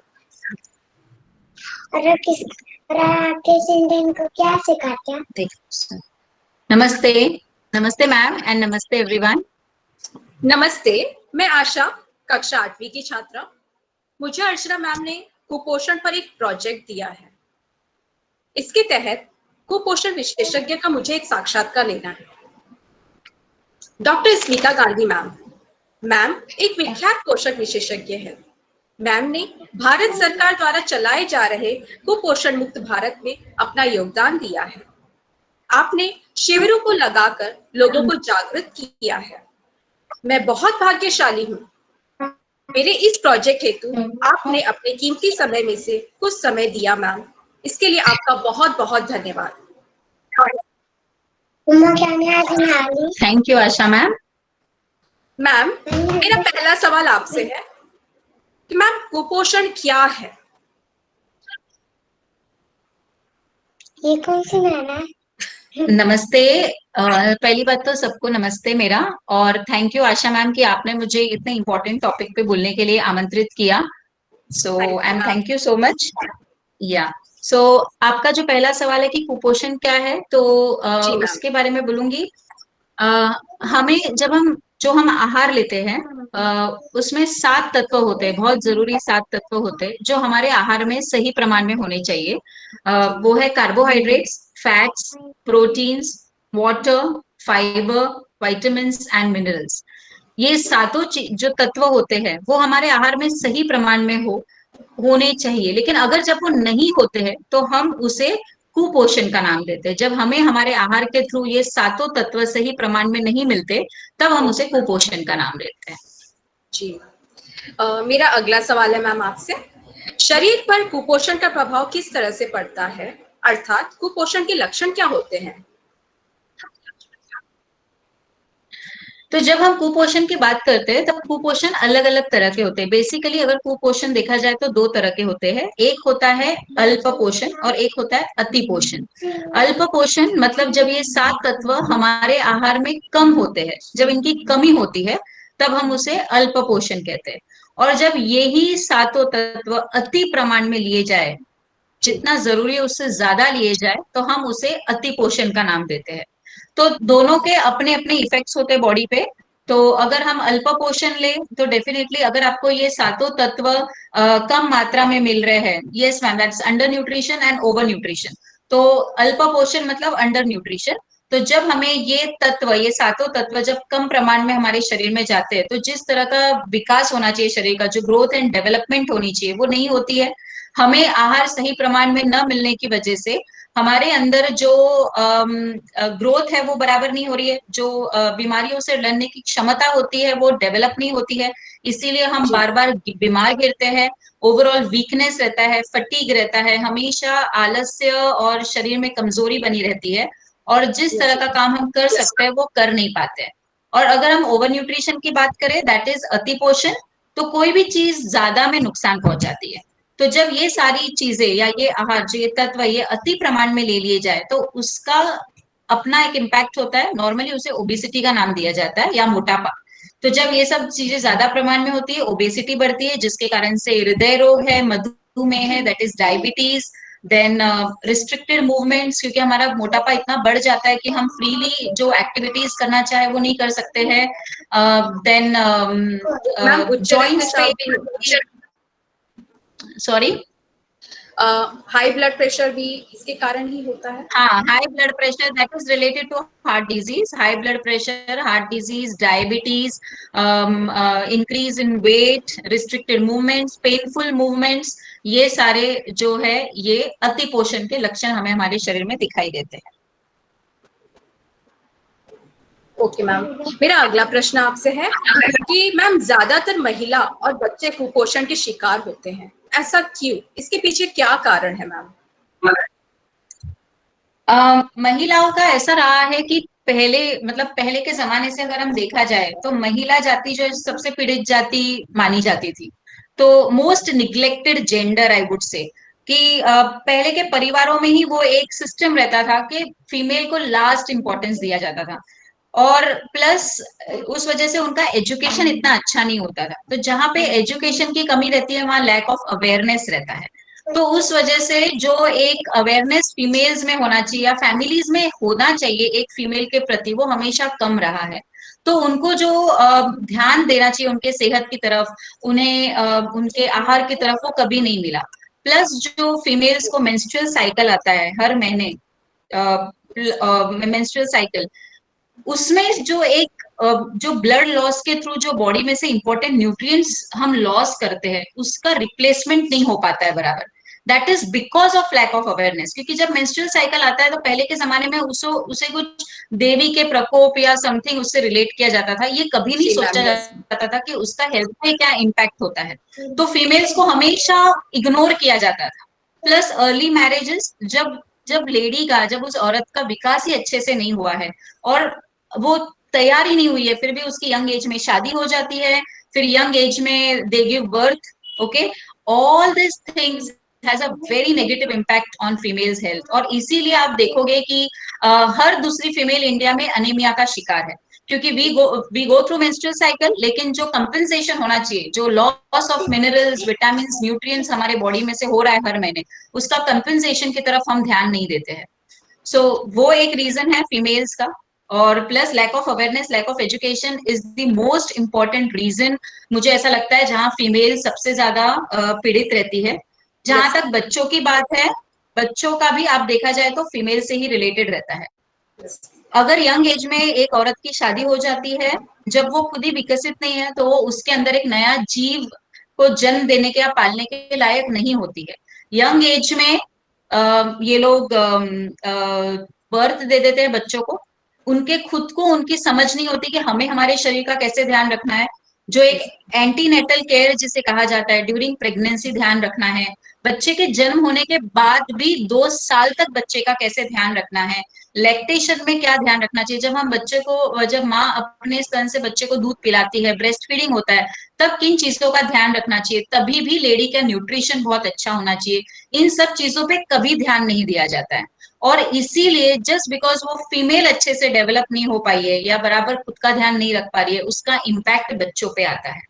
क्या सिखाते हैं? नमस्ते, नमस्ते ma'am and नमस्ते everyone. नमस्ते, मैं आशा, कक्षा 8वीं की छात्रा. मुझे अर्चना मैम ने कुपोषण पर एक प्रोजेक्ट दिया है. इसके तहत कुपोषण विशेषज्ञ का मुझे एक साक्षात्कार लेना है. डॉक्टर स्मिता गांधी मैम एक विख्यात पोषक विशेषज्ञ है. मैम ने भारत सरकार द्वारा चलाए जा रहे कुपोषण मुक्त भारत में अपना योगदान दिया है. आपने शिविरों को लगाकर लोगों को जागृत किया है. मैं बहुत भाग्यशाली हूँ. मेरे इस प्रोजेक्ट हेतु आपने अपने कीमती समय में से कुछ समय दिया मैम. इसके लिए आपका बहुत बहुत धन्यवाद. Thank you Asha ma'am. Ma'am, मेरा पहला सवाल आपसे है कि मैम कुपोषण क्या है? ये कौन सी मैम है? नमस्ते। पहली बात तो सबको नमस्ते मेरा, और थैंक यू आशा मैम कि आपने मुझे इतने इम्पोर्टेंट टॉपिक पे बोलने के लिए आमंत्रित किया। So I am thank you so much. या सो आपका जो पहला सवाल है कि कुपोषण क्या है, तो जी मैम। उसके बारे में बोलूंगी। हमें जब हम आहार लेते हैं, उसमें 7 तत्व होते हैं, बहुत जरूरी 7 तत्व होते हैं जो हमारे आहार में सही प्रमाण में होने चाहिए। वो है carbohydrates, fats, proteins, water, fibre, vitamins and minerals. ये सातों जो तत्व होते हैं वो हमारे आहार में सही प्रमाण में होने चाहिए, लेकिन अगर जब वो नहीं होते हैं तो हम उसे कुपोषण का नाम देते हैं। जब हमें हमारे आहार के थ्रू ये सातों तत्व सही प्रमाण में नहीं मिलते, तब हम उसे कुपोषण का नाम देते हैं। जी मेरा अगला सवाल है मैम आपसे, शरीर पर कुपोषण का प्रभाव किस तरह से पड़ता है, अर्थात कुपोषण के लक्षण क्या होते हैं? तो जब हम कुपोषण की बात करते हैं तब कुपोषण अलग अलग तरह के होते हैं। बेसिकली अगर कुपोषण देखा जाए तो 2 तरह के होते हैं। एक होता है अल्प पोषण और एक होता है अति पोषण। अल्प पोषण मतलब जब ये 7 तत्व हमारे आहार में कम होते हैं, जब इनकी कमी होती है, तब हम उसे अल्प पोषण कहते हैं। और जब यही 7 तत्व अति प्रमाण में लिए जाए, जितना जरूरी है उससे ज्यादा लिए जाए, तो हम उसे अति पोषण का नाम देते हैं। तो दोनों के अपने अपने इफेक्ट्स होते हैं बॉडी पे। तो अगर हम अल्प पोषण ले तो डेफिनेटली अगर आपको ये सातों तत्व कम मात्रा में मिल रहे हैं, yes ma'am, that's under nutrition and over nutrition. तो अल्प पोषण मतलब अंडर न्यूट्रिशन। तो जब हमें ये तत्व, ये सातों तत्व जब कम प्रमाण में हमारे शरीर में जाते हैं, तो जिस तरह का विकास होना चाहिए शरीर का, जो ग्रोथ एंड डेवलपमेंट होनी चाहिए, वो नहीं होती है। हमें आहार सही प्रमाण में न मिलने की वजह से हमारे अंदर जो ग्रोथ है वो बराबर नहीं हो रही है, जो बीमारियों से लड़ने की क्षमता होती है वो डेवलप नहीं होती है। इसीलिए हम बार बार बीमार गिरते हैं, ओवरऑल वीकनेस रहता है, फटीग रहता है, हमेशा आलस्य और शरीर में कमजोरी बनी रहती है, और जिस तरह का काम हम कर सकते हैं वो कर नहीं पाते हैं। और अगर हम ओवर न्यूट्रिशन की बात करें, दैट इज अति पोषण, तो कोई भी चीज ज्यादा में नुकसान पहुंचाती है। तो जब ये सारी चीजें या ये आहार, जो ये तत्व ये अति प्रमाण में ले लिए जाए, तो उसका अपना एक इम्पैक्ट होता है। नॉर्मली उसे ओबेसिटी का नाम दिया जाता है, या मोटापा। तो जब ये सब चीजें ज्यादा प्रमाण में होती है, ओबेसिटी बढ़ती है, जिसके कारण से हृदय रोग है, मधुमेह है, that is diabetes, then restricted movements, क्योंकि हमारा मोटापा इतना बढ़ जाता है कि हम फ्रीली जो एक्टिविटीज करना चाहे वो नहीं कर सकते हैं। देन जॉइंट्स पे, सॉरी, हाई ब्लड प्रेशर भी इसके कारण ही होता है। हाँ, high blood pressure, that is related to heart disease. High blood pressure, heart disease, diabetes, increase in weight, restricted movements, painful movements, ये सारे जो है ये अति पोषण के लक्षण हमें हमारे शरीर में दिखाई देते हैं। ओके मैम, मेरा अगला प्रश्न आपसे है कि मैम ज्यादातर महिला और बच्चे कुपोषण के शिकार होते हैं, ऐसा क्यों? इसके पीछे क्या कारण है मैम? महिलाओं का ऐसा रहा है कि पहले के जमाने से अगर हम देखा जाए तो महिला जाति जो सबसे पीड़ित जाति मानी जाती थी। तो most neglected gender I would say, कि पहले के परिवारों में ही वो एक सिस्टम रहता था कि फीमेल को लास्ट इंपॉर्टेंस दिया जाता था, और प्लस उस वजह से उनका एजुकेशन इतना अच्छा नहीं होता था। तो जहाँ पे एजुकेशन की कमी रहती है वहां लैक ऑफ अवेयरनेस रहता है। तो उस वजह से जो एक अवेयरनेस फीमेल्स में होना चाहिए या फैमिलीज में होना चाहिए एक फीमेल के प्रति, वो हमेशा कम रहा है। तो उनको जो ध्यान देना चाहिए उनके सेहत की तरफ, उन्हें उनके आहार की तरफ, वो कभी नहीं मिला। प्लस जो फीमेल्स को मेंस्ट्रुअल साइकिल आता है हर महीने, मेंस्ट्रुअल साइकिल, उसमें जो ब्लड लॉस के थ्रू जो बॉडी में से इंपॉर्टेंट न्यूट्रिएंट्स हम लॉस करते हैं, उसका रिप्लेसमेंट नहीं हो पाता है बराबर। That is because of lack of awareness. क्योंकि जब मेंस्ट्रुअल साइकिल आता है तो पहले के जमाने में उसे कुछ देवी के प्रकोप या समथिंग उससे रिलेट किया जाता था, ये कभी नहीं सोचा जाता था कि उसका हेल्थ पे क्या इम्पैक्ट होता है। तो फीमेल्स को हमेशा इग्नोर किया जाता था। प्लस अर्ली मैरिजेस, जब उस औरत का विकास ही अच्छे से नहीं हुआ है और वो तैयार ही नहीं हुई है, फिर भी उसकी यंग एज में शादी हो जाती है, फिर यंग एज में they give birth. Okay, all this things has a very negative impact on females health. और इसीलिए आप देखोगे कि हर दूसरी फीमेल इंडिया में अनीमिया का शिकार है, क्योंकि we go through menstrual cycle, लेकिन जो कंपेंसेशन होना चाहिए, जो loss of minerals, vitamin, nutrients हमारे बॉडी में से हो रहा है हर महीने, उसका कंपेंसेशन की तरफ हम ध्यान नहीं देते हैं. सो वो एक रीजन है फीमेल्स का. और plus lack of awareness, lack of education is the most important reason, मुझे ऐसा लगता है, जहां फीमेल सबसे ज्यादा पीड़ित रहती है. जहां तक बच्चों की बात है, बच्चों का भी आप देखा जाए तो फीमेल से ही रिलेटेड रहता है. अगर यंग एज में एक औरत की शादी हो जाती है, जब वो खुद ही विकसित नहीं है, तो वो उसके अंदर एक नया जीव को जन्म देने के या पालने के लायक नहीं होती है. यंग एज में ये लोग बर्थ दे देते हैं बच्चों को. उनके खुद को उनकी समझ नहीं होती कि हमें हमारे शरीर का कैसे ध्यान रखना है. जो एक एंटीनेटल केयर जिसे कहा जाता है, ड्यूरिंग प्रेगनेंसी ध्यान रखना है, बच्चे के जन्म होने के बाद भी 2 साल तक बच्चे का कैसे ध्यान रखना है, लैक्टेशन में क्या ध्यान रखना चाहिए, जब हम बच्चे को, जब माँ अपने स्तन से बच्चे को दूध पिलाती है, ब्रेस्ट फीडिंग होता है, तब किन चीजों का ध्यान रखना चाहिए, तभी भी लेडी का न्यूट्रिशन बहुत अच्छा होना चाहिए. इन सब चीजों पे कभी ध्यान नहीं दिया जाता है. और इसीलिए जस्ट बिकॉज वो फीमेल अच्छे से डेवलप नहीं हो पाई है या बराबर खुद का ध्यान नहीं रख पा रही है, उसका इम्पैक्ट बच्चों पे आता है.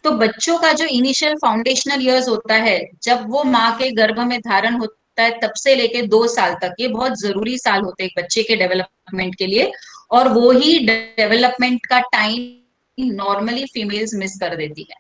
तो बच्चों का जो इनिशियल फाउंडेशनल ईयर्स होता है, जब वो माँ के गर्भ में धारण होता है, तब से लेके 2 साल तक, ये बहुत जरूरी साल होते हैं एक बच्चे के डेवलपमेंट के लिए. और वो ही डेवलपमेंट का टाइम नॉर्मली फीमेल्स मिस कर देती है.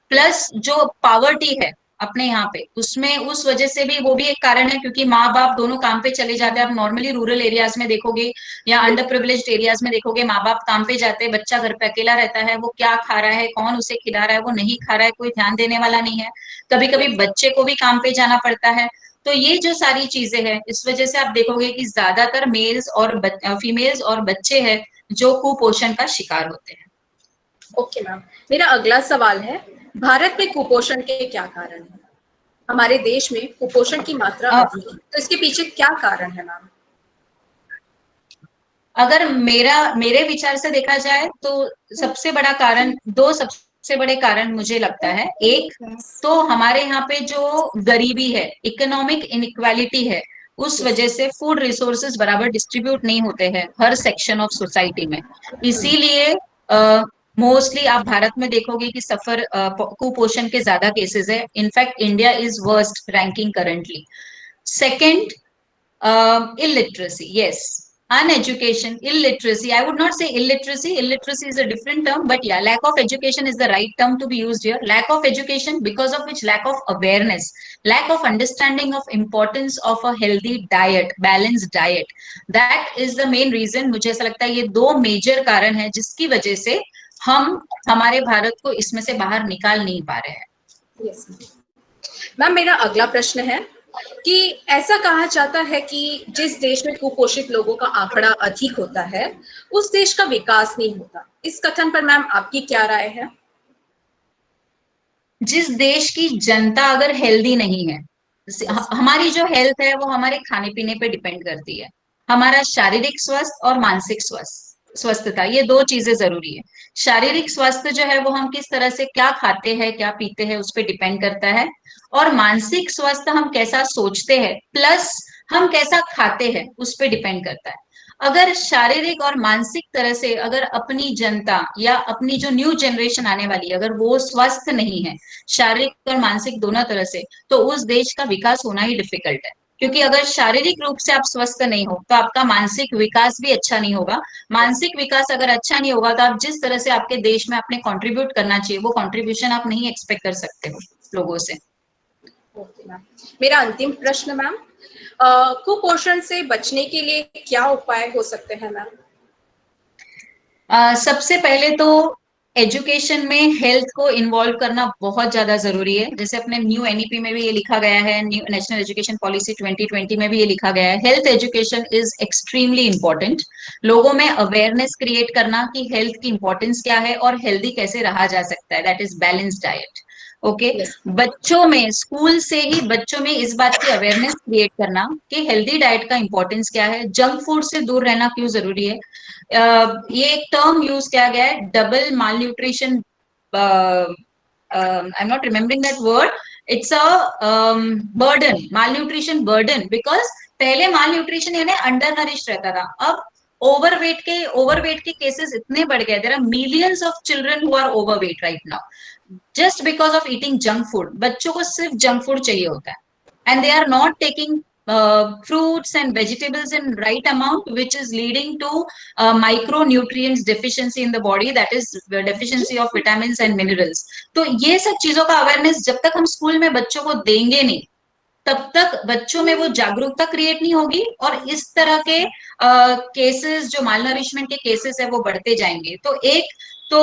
प्लस जो पावर्टी है अपने यहाँ पे, उसमें उस वजह से भी, वो भी एक कारण है, क्योंकि माँ बाप दोनों काम पे चले जाते हैं. आप नॉर्मली रूरल एरियाज में देखोगे या अंडर प्रिविलेज्ड एरियाज में देखोगे, माँ बाप काम पे जाते हैं, बच्चा घर पे अकेला रहता है. वो क्या खा रहा है, कौन उसे खिला रहा है, वो नहीं खा रहा है, कोई ध्यान देने वाला नहीं है. कभी कभी बच्चे को भी काम पे जाना पड़ता है. तो ये जो सारी चीजें हैं, इस वजह से आप देखोगे कि ज्यादातर मेल्स और फीमेल्स और बच्चे हैं जो कुपोषण का शिकार होते हैं. ओके मैम, मेरा अगला सवाल है, भारत में कुपोषण के क्या कारण हैं? हमारे देश में कुपोषण की मात्रा अधिक है, तो इसके पीछे क्या कारण है मैम? अगर मेरे विचार से देखा जाए तो सबसे बड़ा कारण, 2 सबसे बड़े कारण मुझे लगता है. एक तो हमारे यहाँ पे जो गरीबी है, इकोनॉमिक इनइक्वालिटी है, उस वजह से फूड रिसोर्सेज बराबर डिस्ट्रीब्यूट नहीं होते हैं हर सेक्शन ऑफ सोसाइटी में. इसीलिए मोस्टली आप भारत में देखोगे कि कुपोषण के ज्यादा केसेस है. In fact India is worst ranking currently. Second, illiteracy. Yes, uneducation, illiteracy. I would not say illiteracy. Illiteracy is a different term, but yeah, lack of education is the right term to be used here. Lack of education, because of which lack of awareness, lack of understanding of importance of a healthy diet, balanced diet. That is the main reason. मुझे ऐसा लगता है ये 2 major कारण है जिसकी वजह से हम हमारे भारत को इसमें से बाहर निकाल नहीं पा रहे हैं. यस मैम, मेरा अगला प्रश्न है कि ऐसा कहा जाता है कि जिस देश में कुपोषित लोगों का आंकड़ा अधिक होता है, उस देश का विकास नहीं होता. इस कथन पर मैम आपकी क्या राय है? जिस देश की जनता अगर हेल्दी नहीं है, हमारी जो हेल्थ है वो हमारे खाने पीने पे डिपेंड करती है. हमारा शारीरिक स्वास्थ्य और मानसिक स्वस्थता, ये 2 चीजें जरूरी है. शारीरिक स्वास्थ्य जो है वो हम किस तरह से क्या खाते हैं, क्या पीते हैं, उस पर डिपेंड करता है. और मानसिक स्वास्थ्य हम कैसा सोचते हैं प्लस हम कैसा खाते हैं उस पर डिपेंड करता है. अगर शारीरिक और मानसिक तरह से अगर अपनी जनता या अपनी जो न्यू जनरेशन आने वाली है, अगर वो स्वस्थ नहीं है शारीरिक और मानसिक दोनों तरह से, तो उस देश का विकास होना ही डिफिकल्ट है. क्योंकि अगर शारीरिक रूप से आप स्वस्थ नहीं हो तो आपका मानसिक विकास भी अच्छा नहीं होगा. मानसिक विकास अगर अच्छा नहीं होगा तो आप जिस तरह से आपके देश में आपने कंट्रीब्यूट करना चाहिए, वो कंट्रीब्यूशन आप नहीं एक्सपेक्ट कर सकते हो लोगों से. ओके मैम, मेरा अंतिम प्रश्न मैम, कुपोषण से बचने के लिए क्या उपाय हो सकते हैं मैम? सबसे पहले तो एजुकेशन में हेल्थ को इन्वॉल्व करना बहुत ज्यादा जरूरी है. जैसे अपने न्यू एनईपी में भी ये लिखा गया है, न्यू नेशनल एजुकेशन पॉलिसी 2020 में भी ये लिखा गया है, health education is extremely important. लोगों में अवेयरनेस क्रिएट करना कि हेल्थ की इंपॉर्टेंस क्या है और हेल्दी कैसे रहा जा सकता है, that is balanced diet. Okay Yes. बच्चों में स्कूल से ही बच्चों में इस बात की अवेयरनेस क्रिएट करना कि हेल्दी डाइट का इंपॉर्टेंस क्या है, जंक फूड से दूर रहना क्यों जरूरी है। ये एक टर्म यूज किया गया है, double malnutrition, I am not remembering that word, it's a burden, malnutrition burden, because पहले माल न्यूट्रिशन यानी अंडर नरिश रहता था, अब ओवरवेट के केसेस इतने बढ़ गए, there are millions of children who are overweight right now just because of eating junk food. बच्चों को सिर्फ जंक फूड चाहिए होता है, and they are not taking fruits and vegetables in right amount, which is leading to micronutrients deficiency in the body, that is deficiency of vitamins and minerals. तो ये सब चीजों का अवेयरनेस जब तक हम स्कूल में बच्चों को देंगे नहीं, तब तक बच्चों में वो जागरूकता क्रिएट नहीं होगी, और इस तरह के केसेस जो मालनरिशमेंट के केसेस है वो बढ़ते जाएंगे। तो एक तो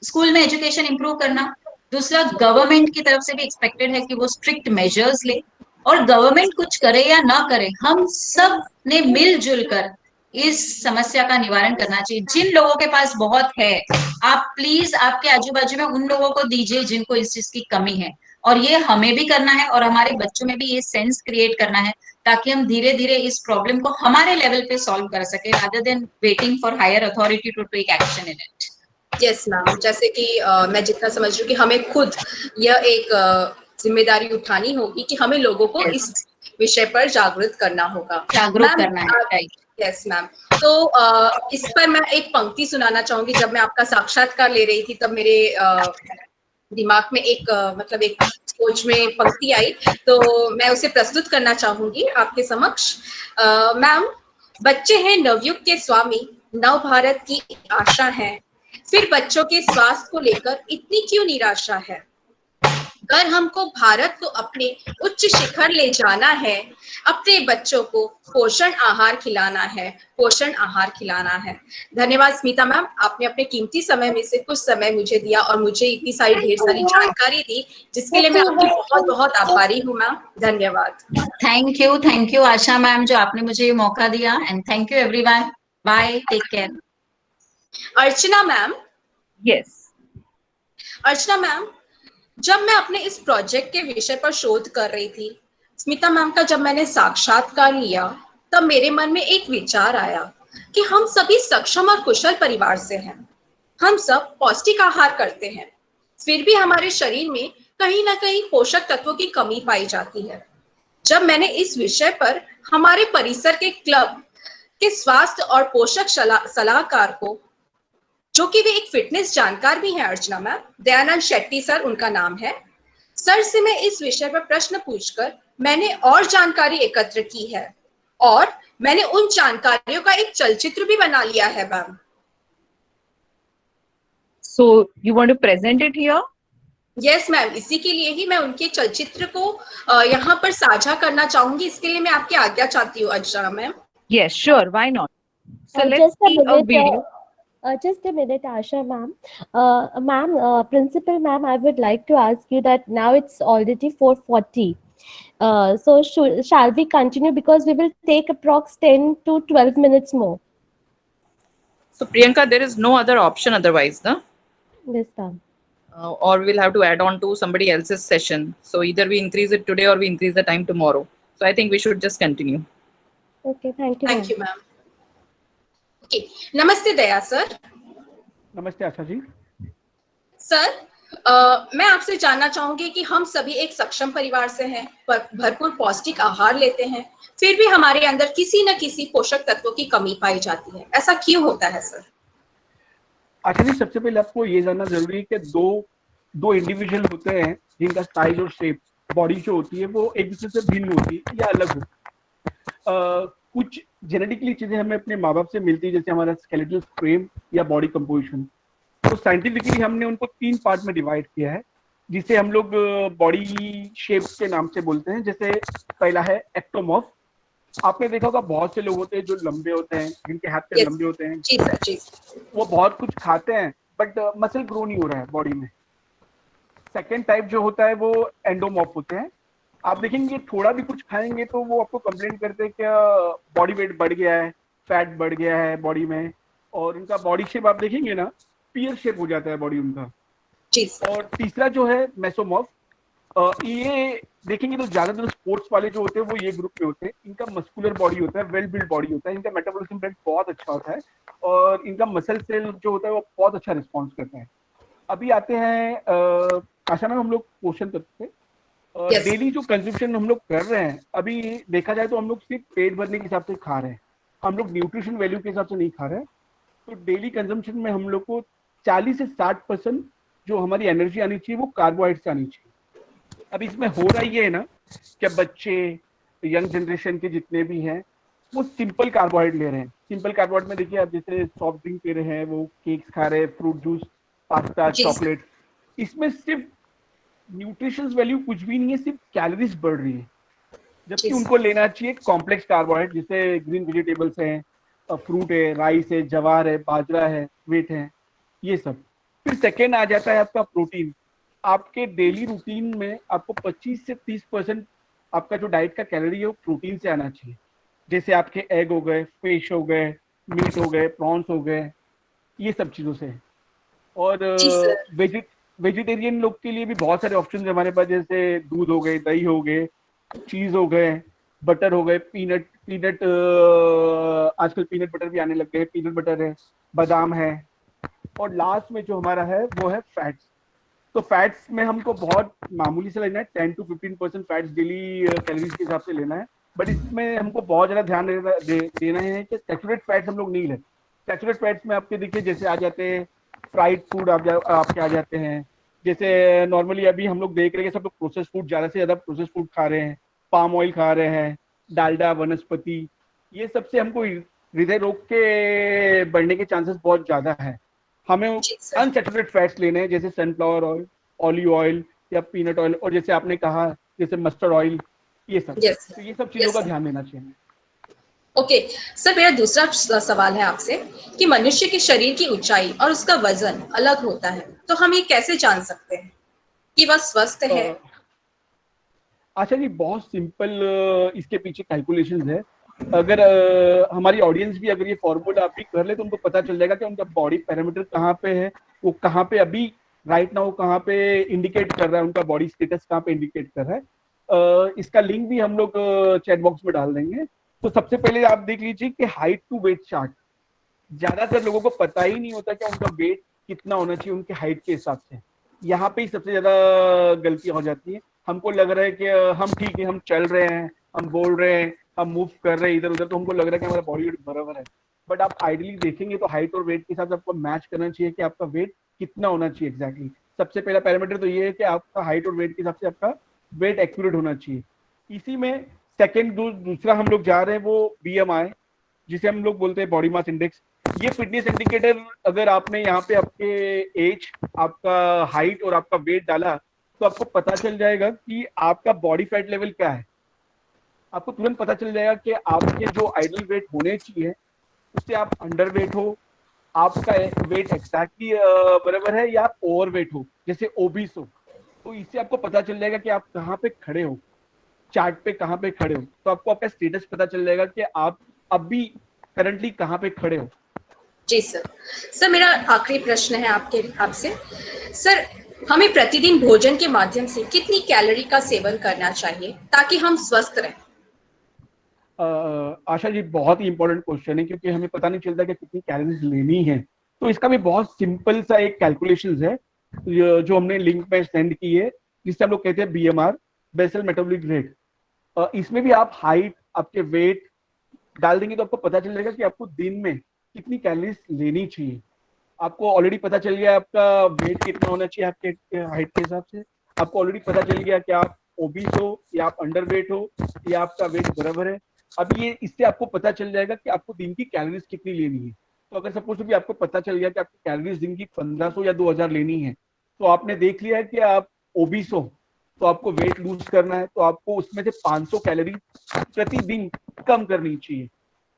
स्कूल में एजुकेशन इंप्रूव करना, दूसरा गवर्नमेंट की तरफ से भी एक्सपेक्टेड है कि वो स्ट्रिक्ट मेजर्स ले, और गवर्नमेंट कुछ करे या ना करे, हम सब ने मिलजुल कर इस समस्या का निवारण करना चाहिए। जिन लोगों के पास बहुत है, आप प्लीज आपके आजू बाजू में उन लोगों को दीजिए जिनको इस चीज की कमी है, और ये हमें भी करना है और हमारे बच्चों में भी ये सेंस क्रिएट करना है, ताकि हम धीरे धीरे इस प्रॉब्लम को हमारे लेवल पे सॉल्व कर सके, rather than waiting for higher authority to take action in it. Yes ma'am, जैसे कि मैं जितना समझ रही हूँ कि हमें खुद यह एक जिम्मेदारी उठानी होगी कि हमें लोगों को इस विषय पर जागरूक करना होगा, जागरूक करना है, राइट। यस मैम, तो इस पर मैं एक पंक्ति सुनाना चाहूंगी। जब मैं आपका साक्षात्कार ले रही थी तब मेरे दिमाग में एक मतलब एक सोच में पंक्ति आई, तो मैं उसे प्रस्तुत करना चाहूंगी आपके समक्ष। मैम, बच्चे हैं नवयुग के स्वामी, नव भारत की आशा है, फिर बच्चों के स्वास्थ्य को लेकर इतनी क्यों निराशा है। अगर हमको भारत को अपने उच्च शिखर ले जाना है, अपने बच्चों को पोषण आहार खिलाना है, पोषण आहार खिलाना है। धन्यवाद स्मिता मैम, आपने अपने कीमती समय में से कुछ समय मुझे दिया और मुझे इतनी सारी ढेर सारी जानकारी दी, जिसके लिए मैं आपकी बहुत बहुत आभारी हूँ मैम। धन्यवाद। थैंक यू आशा मैम, जो आपने मुझे ये मौका दिया, and thank you everyone. Bye, take care. Archana ma'am. Yes Archana ma'am, जब मैं अपने इस प्रोजेक्ट के विषय पर शोध कर रही थी, स्मिता मैम का जब मैंने साक्षात्कार लिया, तब मेरे मन में एक विचार आया कि हम सभी सक्षम और कुशल परिवार से हैं, हम सब पौष्टिक आहार करते हैं, फिर भी हमारे शरीर में कहीं ना कहीं पोषक तत्वों की कमी पाई जाती है। जब मैंने इस विषय पर हमारे परिसर के क्लब के स्वास्थ्य और पोषक सलाहकार को, जो कि वे एक फिटनेस जानकार भी हैं अर्चना मैम, दयानंद शेट्टी सर उनका नाम है, सर से मैं इस विषय पर प्रश्न पूछकर मैंने और जानकारी एकत्र की है, और मैंने उन जानकारियों का एक चलचित्र भी बना लिया है ma'am. So you want to present it here? Yes ma'am, इसी के लिए ही मैं उनके चलचित्र को यहाँ पर साझा करना चाहूंगी। इसके लिए मैं आपकी आज्ञा चाहती हूँ अर्चना ma'am. Yes, sure. Why not? So let's Just a see a minute, video. Just a minute, Asha ma'am. Ma'am, Principal ma'am, I would like to ask you that now it's already 4:40. So shall we continue, because we will take approx 10 to 12 minutes more. So Priyanka, there is no other option otherwise, no? Yes, ma'am. Or we'll have to add on to somebody else's session. So either we increase it today or we increase the time tomorrow. So I think we should just continue. Okay, thank you. Thank you ma'am. Okay, नमस्ते दया sir. नमस्ते Asha ji. Sir, मैं आपसे जानना चाहूंगी कि हम सभी एक सक्षम परिवार से हैं, भरपूर पौष्टिक आहार लेते हैं, फिर भी हमारे अंदर किसी न किसी पोषक तत्वों की कमी पाई जाती है, ऐसा क्यों होता है सर? आशा जी, सबसे पहले आपको ये जानना जरूरी है कि दो इंडिविजुअल होते हैं जिनका साइज और शेप, बॉडी जो होती है वो एक दूसरे से भिन्न होती है या अलग होती है। कुछ जेनेटिकली चीजें हमें अपने माँ बाप से मिलती है, जैसे हमारा स्केलेटल फ्रेम या बॉडी कंपोजिशन। तो साइंटिफिकली हमने उनको 3 पार्ट में डिवाइड किया है, जिसे हम लोग बॉडी शेप के नाम से बोलते हैं। जैसे पहला है एक्टोमॉर्फ। आपने देखा होगा बहुत से लोग होते हैं जो लंबे होते हैं, जिनके हाथ पैर लंबे होते हैं। जी सर, जी। वो बहुत कुछ खाते हैं बट मसल ग्रो नहीं हो रहा है बॉडी में। सेकेंड टाइप जो होता है वो एंडोमॉर्फ होते हैं। आप देखेंगे थोड़ा भी कुछ खाएंगे तो वो आपको कंप्लेंट करते हैं क्या बॉडी वेट बढ़ गया है, फैट बढ़ गया है बॉडी में, और उनका बॉडी शेप आप देखेंगे ना, पीयर शेप हो जाता है बॉडी उनका। जी सर। और तीसरा जो है मेसोमॉर्फ, ये देखेंगे तो ज्यादातर स्पोर्ट्स वाले जो होते हैं वो ये ग्रुप में होते हैं। इनका मस्कुलर बॉडी होता है, वेल बिल्ड बॉडी होता है, इनका मेटाबॉलिज्म रेट बहुत अच्छा होता है और इनका मसल सेल जो होता है वो बहुत अच्छा रिस्पॉन्स करता है। अभी आते हैं आशा में हम लोग क्वेश्चन करते हैं। Yes. डेली जो कंज्यूमशन हम लोग कर रहे हैं, अभी देखा जाए तो हम लोग सिर्फ पेट भरने के हिसाब से खा रहे हैं, हम लोग न्यूट्रिशन वैल्यू के हिसाब से नहीं खा रहे हैं। तो डेली कंजम्पशन में हम लोग को 40 से 60% जो हमारी एनर्जी आनी चाहिए वो कार्बोहाइड्रेट से आनी चाहिए। अब इसमें हो रहा ये है ना कि बच्चे, यंग जनरेशन के जितने भी हैं वो सिंपल कार्बोहाइड्रेट ले रहे हैं। सिंपल कार्बोहाइड्रेट में देखिए आप जैसे सॉफ्ट ड्रिंक पी रहे हैं, वो केक्स खा रहे हैं, फ्रूट जूस, पास्ता, चॉकलेट, इसमें सिर्फ न्यूट्रिशन वैल्यू कुछ भी नहीं है, सिर्फ कैलोरीज बढ़ रही है। जबकि उनको लेना चाहिए कॉम्प्लेक्स कार्बोहाइड्रेट, जैसे ग्रीन वेजिटेबल्स हैं, फ्रूट है, राइस है, जवार है, बाजरा है, व्हीट है, ये सब। फिर सेकेंड आ जाता है आपका प्रोटीन। आपके डेली रूटीन में आपको 25 से 30% आपका जो डाइट का कैलोरी है वो प्रोटीन से आना चाहिए। जैसे आपके एग हो गए, फिश हो गए, मीट हो गए, प्रॉन्स हो गए, ये सब चीज़ों से। और वेजिटेरियन लोग के लिए भी बहुत सारे ऑप्शन है हमारे पास, जैसे दूध हो गए, दही हो गए, चीज़ हो गए, बटर हो गए, पीनट आजकल पीनट बटर भी आने लग गए, पीनट बटर है, बादाम है। और लास्ट में जो हमारा है वो है फैट्स। तो फैट्स में हमको बहुत मामूली से लेना है, 10 to 15% फैट्स डेली कैलोरीज के हिसाब से लेना है। बट इसमें हमको बहुत ज़्यादा ध्यान देना है कि सैचुरेट फैट्स हम लोग नहीं लेते। सैचुरेट फैट्स में आपके देखिए जैसे आ जाते हैं फ्राइड फूड, आपके आ जाते हैं। जैसे नॉर्मली अभी हम लोग देख रहे हैं सब लोग प्रोसेस फूड, ज़्यादा से ज़्यादा प्रोसेस फूड खा रहे हैं, पाम ऑयल खा रहे हैं, डालडा, वनस्पति, ये सबसे हमको हृदय रोग के बढ़ने के चांसेस बहुत ज़्यादा है। हमें अनसैचुरेटेड फैट्स लेने हैं, जैसे सनफ्लावर ऑयल, ऑलिव ऑयल या पीनट ऑयल, और जैसे आपने कहा जैसे मस्टर्ड ऑयल, ये सब। तो ये सब चीज़ों का ध्यान देना चाहिए। ओके सर, मेरा दूसरा सवाल है आपसे कि मनुष्य के शरीर की ऊंचाई और उसका वजन अलग होता है, तो हम ये कैसे जान सकते हैं कि वह स्वस्थ है? अच्छा जी, बहुत सिंपल इसके पीछे कैलकुलेशंस है। अगर हमारी ऑडियंस भी अगर ये फॉर्मूला आप भी कर ले तो उनको पता चल जाएगा कि उनका बॉडी पैरामीटर कहाँ पे है, वो कहाँ पे अभी राइट नाउ कहाँ पे इंडिकेट कर रहा है, उनका बॉडी स्टेटस कहाँ पे इंडिकेट कर रहा है। इसका लिंक भी हम लोग चैट बॉक्स में डाल देंगे। तो सबसे पहले आप देख लीजिए कि हाइट टू वेट चार्ट। ज्यादातर लोगों को पता ही नहीं होता कि उनका वेट कितना होना चाहिए उनके हाइट के हिसाब से। यहाँ पे ही सबसे ज्यादा गलती हो जाती है। हमको लग रहा है कि हम ठीक है, हम चल रहे हैं, हम बोल रहे हैं, हम मूव कर रहे हैं इधर उधर, तो हमको लग रहा है कि हमारा बॉडी वेट बराबर है। बट आप आइडियली देखेंगे तो हाइट और वेट के हिसाब से आपको मैच करना चाहिए कि आपका वेट कितना होना चाहिए एग्जैक्टली। सबसे पहला पैरामीटर तो ये है कि आपका हाइट और वेट के हिसाब से आपका वेट एक्यूरेट होना चाहिए। इसी में सेकेंड दूसरा हम लोग जा रहे हैं वो BMI, जिसे हम लोग बोलते हैं बॉडी मास इंडेक्स। ये फिटनेस इंडिकेटर, अगर आपने यहाँ पे आपके एज, आपका हाइट और आपका वेट डाला तो आपको पता चल जाएगा कि आपका बॉडी फैट लेवल क्या है। आपको तुरंत पता चल जाएगा कि आपके जो आइडियल वेट होने चाहिए उससे आप अंडर वेट हो, आपका वेट एक्जैक्टली बराबर है, या आप ओवर वेट हो, जैसे ओबीस हो। तो इससे आपको पता चल जाएगा कि आप कहाँ पे खड़े हो, चार्ट पे कहाँ पे खड़े हो। तो आपको आपका स्टेटस पता चल जाएगा कि आप अभी करंटली कहाँ पे खड़े हो। जी सर। सर, मेरा आखिरी प्रश्न है आपसे सर, हमें प्रतिदिन भोजन के माध्यम से कितनी कैलोरी का सेवन करना चाहिए ताकि हम स्वस्थ रहें? आशा जी, बहुत ही इंपॉर्टेंट क्वेश्चन है, क्योंकि हमें पता नहीं चलता कि कितनी कैलोरीज लेनी है। तो इसका भी बहुत सिंपल सा एक कैलकुलेशन है जो हमने लिंक में सेंड की है, जिससे हम लोग कहते हैं BMR, बेसल मेटाबॉलिक रेट। इसमें भी आप हाइट, आपके वेट डाल देंगे तो आपको पता चल जाएगा कि आपको दिन में कितनी कैलोरीज लेनी चाहिए। आपको ऑलरेडी पता चल गया आपका वेट कितना होना चाहिए आपके हाइट के हिसाब से। आपको ऑलरेडी पता चल गया कि आप ओबीस हो या आप अंडर वेट हो या आपका वेट बराबर है। अब ये इससे आपको पता चल जाएगा कि आपको दिन की कैलोरीज कितनी लेनी है। तो अगर सपोज भी आपको पता चल गया कि आपको कैलोरीज दिन की 1500 या 2000 लेनी है, तो आपने देख लिया है कि आप ओबीस हो तो आपको वेट लूज करना है, तो आपको उसमें से 500 कैलोरी प्रतिदिन कम करनी चाहिए।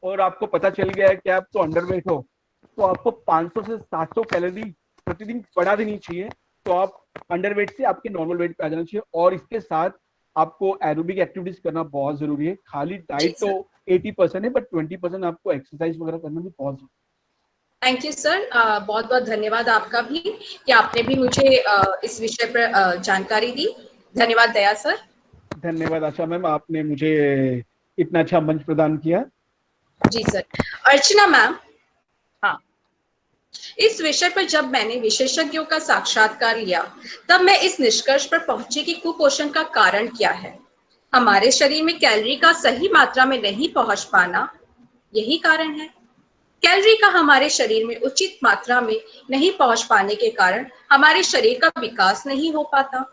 और आपको पता चल गया है कि आप तो अंडर वेट हो तो आपको 500 से 700 कैलोरी प्रतिदिन बढ़ा देनी चाहिए। तो आप अंडर वेट से आपके नॉर्मल वेट पे आ जाना चाहिए। और इसके साथ आपको एरोबिक एक्टिविटीज करना बहुत जरूरी है। खाली डाइट तो 80% है, बट 20% आपको एक्सरसाइज वगैरह करना भी बहुत जरूरी थैंक यू सर, बहुत बहुत धन्यवाद आपका भी कि आपने भी मुझे इस विषय पर जानकारी दी। धन्यवाद दया सर। धन्यवाद आशा मैम, आपने मुझे इतना अच्छा मंच प्रदान किया। जी सर। अर्चना मैम, हाँ, इस विषय पर जब मैंने विशेषज्ञों का साक्षात्कार लिया तब मैं इस निष्कर्ष पर पहुंची कि कुपोषण का कारण क्या है। हमारे शरीर में कैलोरी का सही मात्रा में नहीं पहुंच पाना, यही कारण है। कैलोरी का हमारे शरीर में उचित मात्रा में नहीं पहुंच पाने के कारण हमारे शरीर का विकास नहीं हो पाता,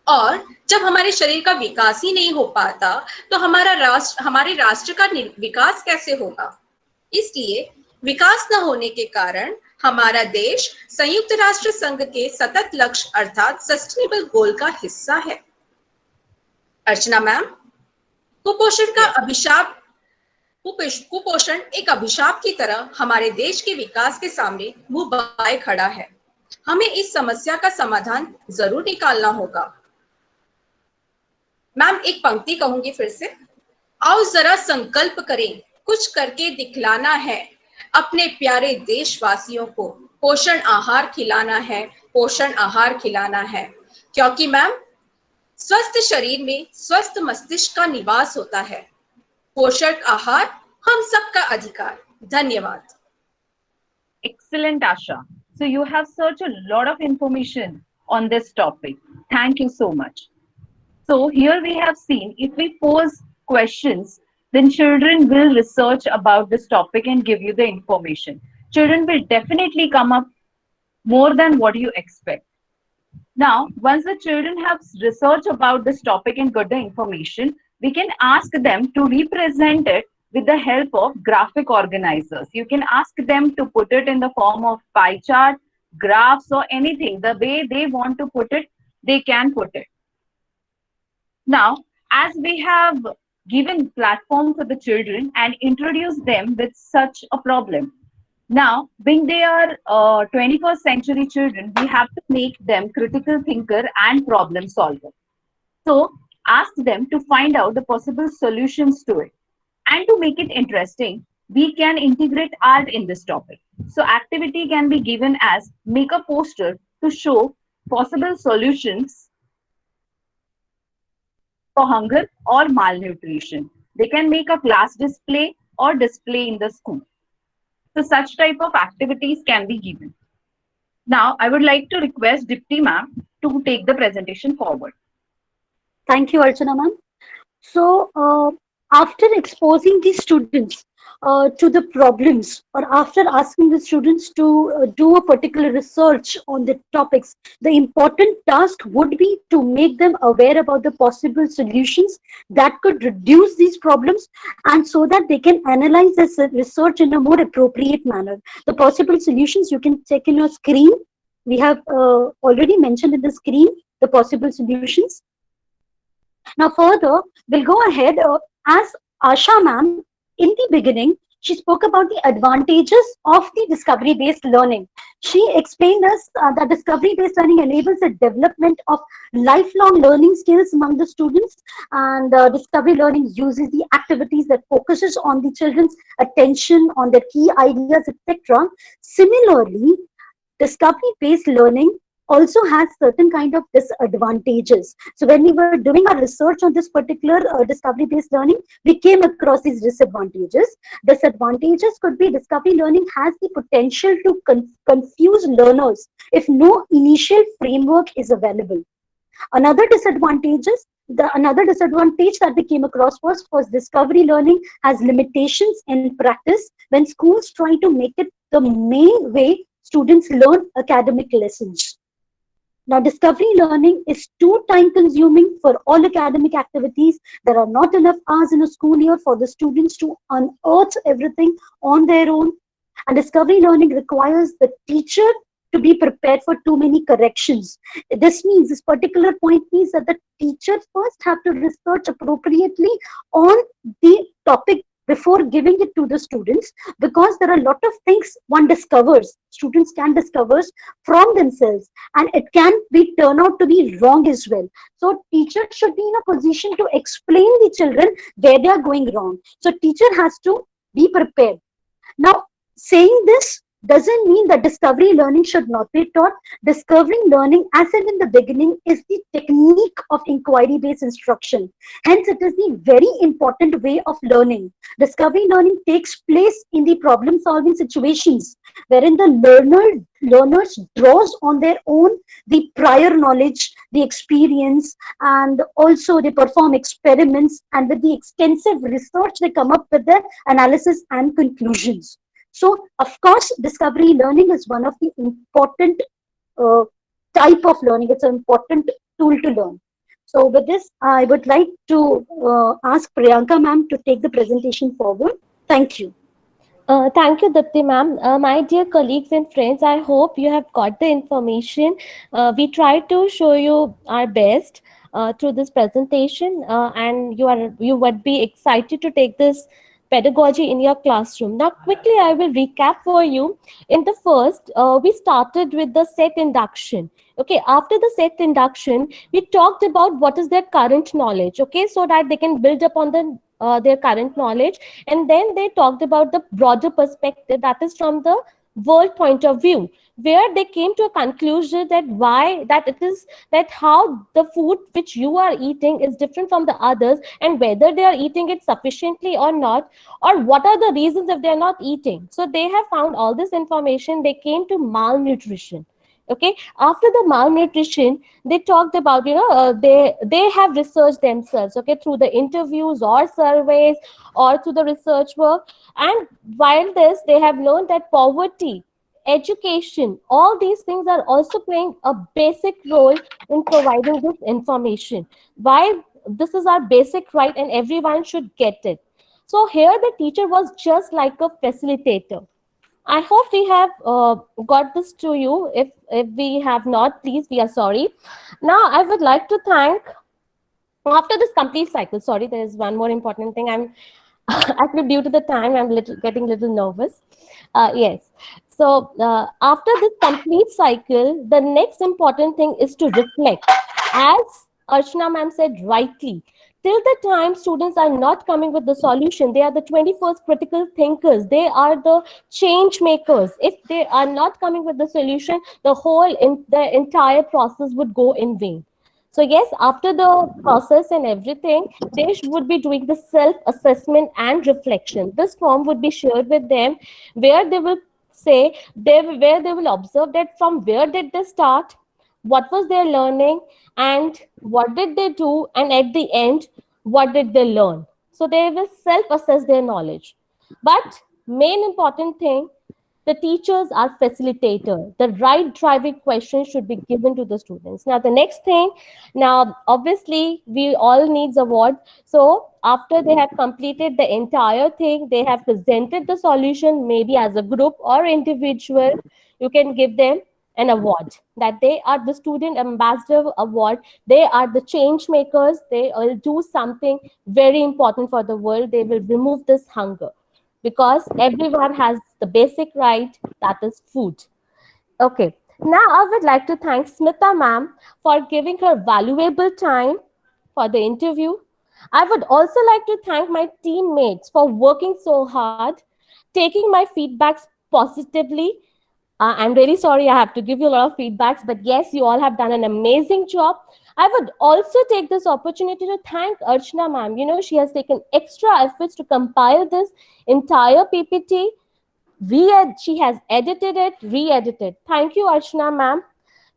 और जब हमारे शरीर का विकास ही नहीं हो पाता तो हमारे राष्ट्र का विकास कैसे होगा। इसलिए विकास न होने के कारण हमारा देश संयुक्त राष्ट्र संघ के सतत लक्ष्य अर्थात सस्टेनेबल गोल का हिस्सा है। अर्चना मैम, कुपोषण का अभिशाप कुपोषण एक अभिशाप की तरह हमारे देश के विकास के सामने मुंह बाए खड़ा है। हमें इस समस्या का समाधान जरूर निकालना होगा। मैम, एक पंक्ति कहूंगी फिर से। आओ जरा संकल्प करें, कुछ करके दिखलाना है, अपने प्यारे देशवासियों को पोषण आहार खिलाना है, पोषण आहार खिलाना है। क्योंकि मैम, स्वस्थ शरीर में स्वस्थ मस्तिष्क का निवास होता है। पोषक आहार हम सबका अधिकार। धन्यवाद। Excellent, Asha. So you have such a lot of information on this topic. Thank you so much. So here we have seen, if we pose questions, then children will research about this topic and give you the information. Children will definitely come up more than what you expect. Now, once the children have researched about this topic and got the information, we can ask them to represent it with the help of graphic organizers. You can ask them to put it in the form of pie chart, graphs, or anything. The way they want to put it, they can put it. Now, as we have given platform for the children and introduced them with such a problem, now, being they are 21st century children, we have to make them critical thinker and problem solver. So, ask them to find out the possible solutions to it. And to make it interesting, we can integrate art in this topic. So, activity can be given as make a poster to show possible solutions for hunger or malnutrition. They can make a class display or display in the school. So such type of activities can be given. Now, I would like to request Dipti ma'am to take the presentation forward. Thank you, Archana ma'am. So, after exposing the students to the problems, or after asking the students to do a particular research on the topics, the important task would be to make them aware about the possible solutions that could reduce these problems, and so that they can analyze this research in a more appropriate manner. The possible solutions you can check in your screen. We have already mentioned in the screen the possible solutions. Now further, we'll go ahead as Asha ma'am, in the beginning, she spoke about the advantages of the discovery-based learning. She explained us that discovery-based learning enables the development of lifelong learning skills among the students, and discovery learning uses the activities that focuses on the children's attention, on their key ideas, etc. Similarly, discovery-based learning also has certain kind of disadvantages. So when we were doing our research on this particular discovery-based learning, we came across these disadvantages. Disadvantages could be discovery learning has the potential to confuse learners if no initial framework is available. Another disadvantage that we came across was discovery learning has limitations in practice when schools try to make it the main way students learn academic lessons. Now, discovery learning is too time consuming for all academic activities. There are not enough hours in a school year for the students to unearth everything on their own. And discovery learning requires the teacher to be prepared for too many corrections. This particular point means that the teacher first have to research appropriately on the topic before giving it to the students, because there are a lot of things one discovers, students can discover from themselves, and it can be turn out to be wrong as well. So teacher should be in a position to explain the children where they are going wrong. So teacher has to be prepared. Now, saying this, doesn't mean that discovery learning should not be taught. Discovering learning, as said in the beginning, is the technique of inquiry-based instruction. Hence, it is the very important way of learning. Discovery learning takes place in the problem-solving situations, wherein the learners draws on their own the prior knowledge, the experience, and also they perform experiments, and with the extensive research, they come up with the analysis and conclusions. So, of course, discovery learning is one of the important type of learning. It's an important tool to learn. So, with this, I would like to ask Priyanka ma'am to take the presentation forward. Thank you. Thank you, Dipti ma'am. My dear colleagues and friends, I hope you have got the information. We tried to show you our best through this presentation, and you would be excited to take this pedagogy in your classroom. Now, quickly, I will recap for you. In the first, we started with the set induction. Okay, after the set induction, we talked about what is their current knowledge, okay, so that they can build upon their current knowledge. And then they talked about the broader perspective, that is from the world point of view, where they came to a conclusion that how the food which you are eating is different from the others, and whether they are eating it sufficiently or not, or what are the reasons if they are not eating. So they have found all this information. They came to malnutrition. Okay, after the malnutrition, they talked about, they have researched themselves, okay, through the interviews or surveys or through the research work. And while this, they have learned that poverty, education, all these things are also playing a basic role in providing this information. Why this is our basic right and everyone should get it. So here the teacher was just like a facilitator. I hope we have got this to you. If we have not, please, we are sorry. Now, I would like to thank, after this complete cycle, sorry, there is one more important thing. I'm actually, due to the time, I'm getting a little nervous. Yes. So, after this complete cycle, the next important thing is to reflect. As Archana ma'am said rightly, till the time students are not coming with the solution, they are the 21st critical thinkers. They are the change makers. If they are not coming with the solution, the entire process would go in vain. So yes, after the process and everything, they would be doing the self-assessment and reflection. This form would be shared with them, where they will say, where they will observe that from where did they start, what was their learning, and what did they do, and at the end, what did they learn. So they will self-assess their knowledge. But main important thing, the teachers are facilitator. The right driving questions should be given to the students. Now, the next thing, now, obviously, we all needs award. So after they have completed the entire thing, they have presented the solution, maybe as a group or individual, you can give them an award, that they are the student ambassador award. They are the change makers. They will do something very important for the world. They will remove this hunger, because everyone has the basic right, that is food. Okay, now I would like to thank Smita ma'am for giving her valuable time for the interview. I would also like to thank my teammates for working so hard, taking my feedbacks positively. I'm really sorry I have to give you a lot of feedbacks, but yes, you all have done an amazing job. I would also take this opportunity to thank Archana ma'am. You know, she has taken extra efforts to compile this entire PPT. She has edited it, re-edited. Thank you, Archana ma'am.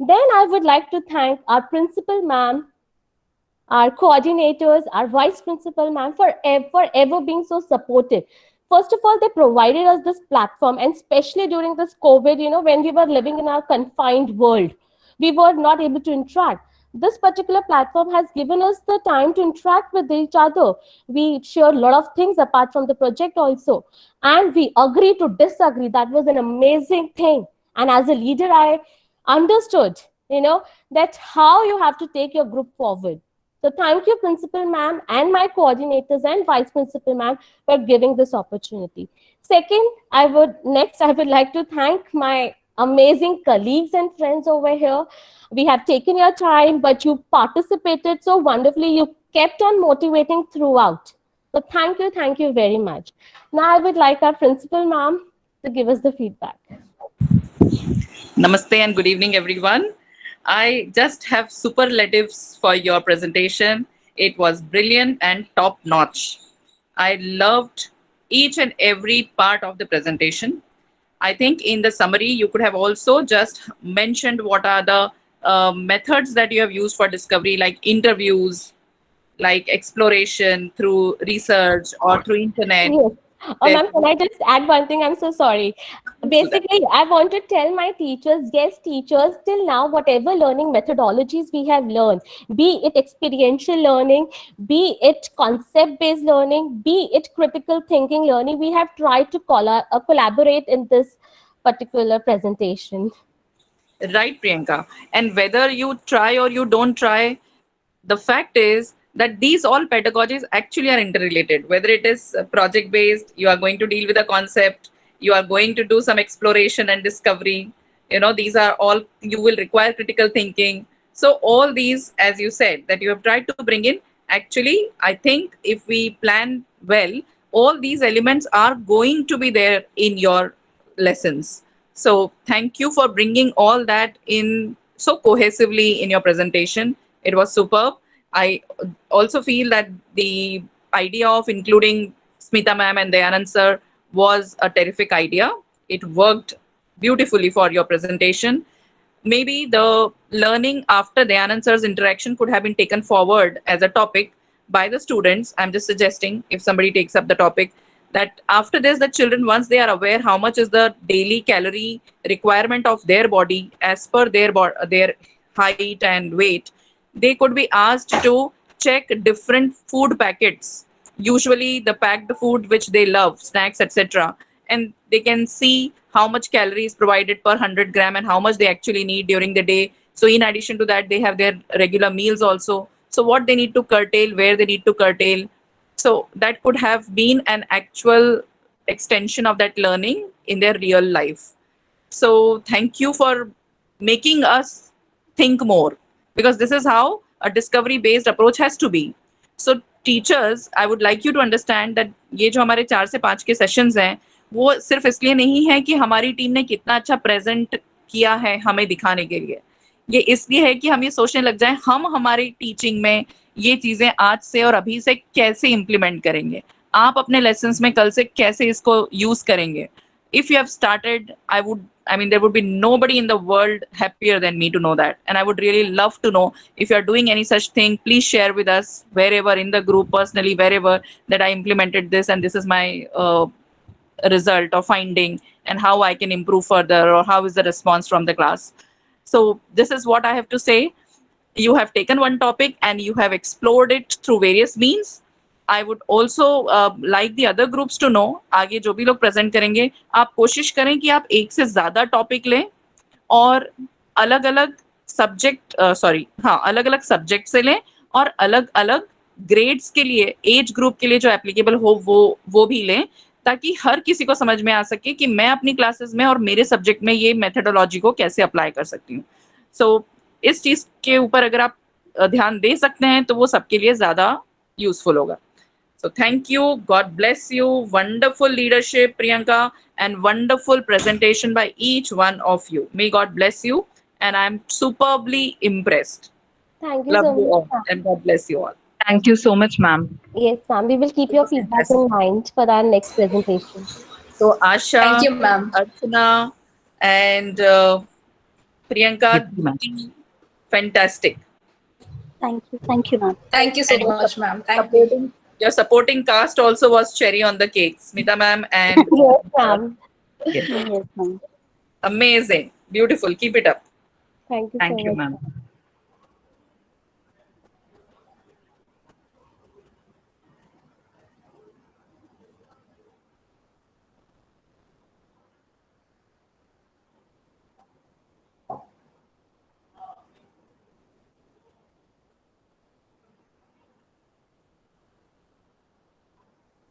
Then I would like to thank our principal ma'am, our coordinators, our vice principal ma'am, for ever being so supportive. First of all, they provided us this platform, and especially during this COVID, you know, when we were living in our confined world, we were not able to interact. This particular platform has given us the time to interact with each other. We share a lot of things apart from the project also. And we agree to disagree. That was an amazing thing. And as a leader, I understood, you know, that how you have to take your group forward. So thank you, Principal Ma'am, and my coordinators and Vice Principal Ma'am for giving this opportunity. Second, I would like to thank my amazing colleagues and friends over here. We have taken your time, but you participated so wonderfully. You kept on motivating throughout. So thank you very much. Now I would like our Principal Ma'am to give us the feedback. Namaste and good evening, everyone. I just have superlatives for your presentation. It was brilliant and top notch. I loved each and every part of the presentation. I think in the summary, you could have also just mentioned what are the methods that you have used for discovery, like interviews, like exploration through research or through internet. Yes. Ma'am, can I just add one thing? I'm so sorry. Basically, I want to tell my teachers, yes, teachers, till now, whatever learning methodologies we have learned, be it experiential learning, be it concept-based learning, be it critical thinking learning, we have tried to collaborate in this particular presentation. Right, Priyanka. And whether you try or you don't try, the fact is that these all pedagogies actually are interrelated. Whether it is project based, you are going to deal with a concept, you are going to do some exploration and discovery. These are all, you will require critical thinking. So all these, as you said, that you have tried to bring in, actually, I think if we plan well, all these elements are going to be there in your lessons. So thank you for bringing all that in so cohesively in your presentation. It was superb. I also feel that the idea of including Smita ma'am and Dayanand sir was a terrific idea. It worked beautifully for your presentation. Maybe the learning after Dayanand sir's interaction could have been taken forward as a topic by the students. I'm just suggesting, if somebody takes up the topic, that after this, the children, once they are aware how much is the daily calorie requirement of their body as per their height and weight, they could be asked to check different food packets, usually the packed food which they love, snacks, etc. And they can see how much calories provided per 100 gram and how much they actually need during the day. So in addition to that, they have their regular meals also. So what they need to curtail, where they need to curtail. So that could have been an actual extension of that learning in their real life. So thank you for making us think more, because this is how a discovery based approach has to be. So teachers, I would like you to understand that ये जो हमारे 4 से 5 के sessions हैं, वो सिर्फ इसलिए नहीं है कि हमारी टीम ने कितना अच्छा प्रेजेंट किया है हमें दिखाने के लिए. ये इसलिए है कि हम ये सोचने लग जाएं हम हमारी टीचिंग में ये चीजें आज से और अभी से कैसे इम्प्लीमेंट करेंगे, आप अपने लेसन्स में कल से कैसे इसको यूज करेंगे. If you have started, there would be nobody in the world happier than me to know that. And I would really love to know if you are doing any such thing, please share with us wherever in the group, personally, wherever, that I implemented this and this is my result or finding and how I can improve further, or how is the response from the class. So this is what I have to say. You have taken one topic and you have explored it through various means. I would also like the other groups to know, आगे जो भी लोग present करेंगे, आप कोशिश करें कि आप एक से ज़्यादा topic लें और अलग-अलग अलग-अलग subject से लें और अलग-अलग grades के लिए, age group के लिए जो applicable हो वो भी लें, ताकि हर किसी को समझ में आ सके कि मैं अपनी classes में और मेरे subject में ये methodology को कैसे apply कर सकती हूँ. So इस चीज़ के ऊपर अगर आप ध्यान दे सकते हैं तो वो सबके लिए ज़्यादा useful होगा. So thank you. God bless you. Wonderful leadership, Priyanka, and wonderful presentation by each one of you. May God bless you. And I'm superbly impressed. Thank you Love so you all, much. and God bless you all. Thank you so much, ma'am. Yes, ma'am. We will keep your feedback in mind for our next presentation. So Asha, Thank you, ma'am. Archana, and Priyanka, fantastic. Thank you, ma'am. Thank you so much, ma'am. Thank you. Your supporting cast also was cherry on the cake. Smita ma'am and Yes, ma'am. Yes, ma'am. amazing, beautiful. Keep it up. Thank you Thank so you, much. ma'am.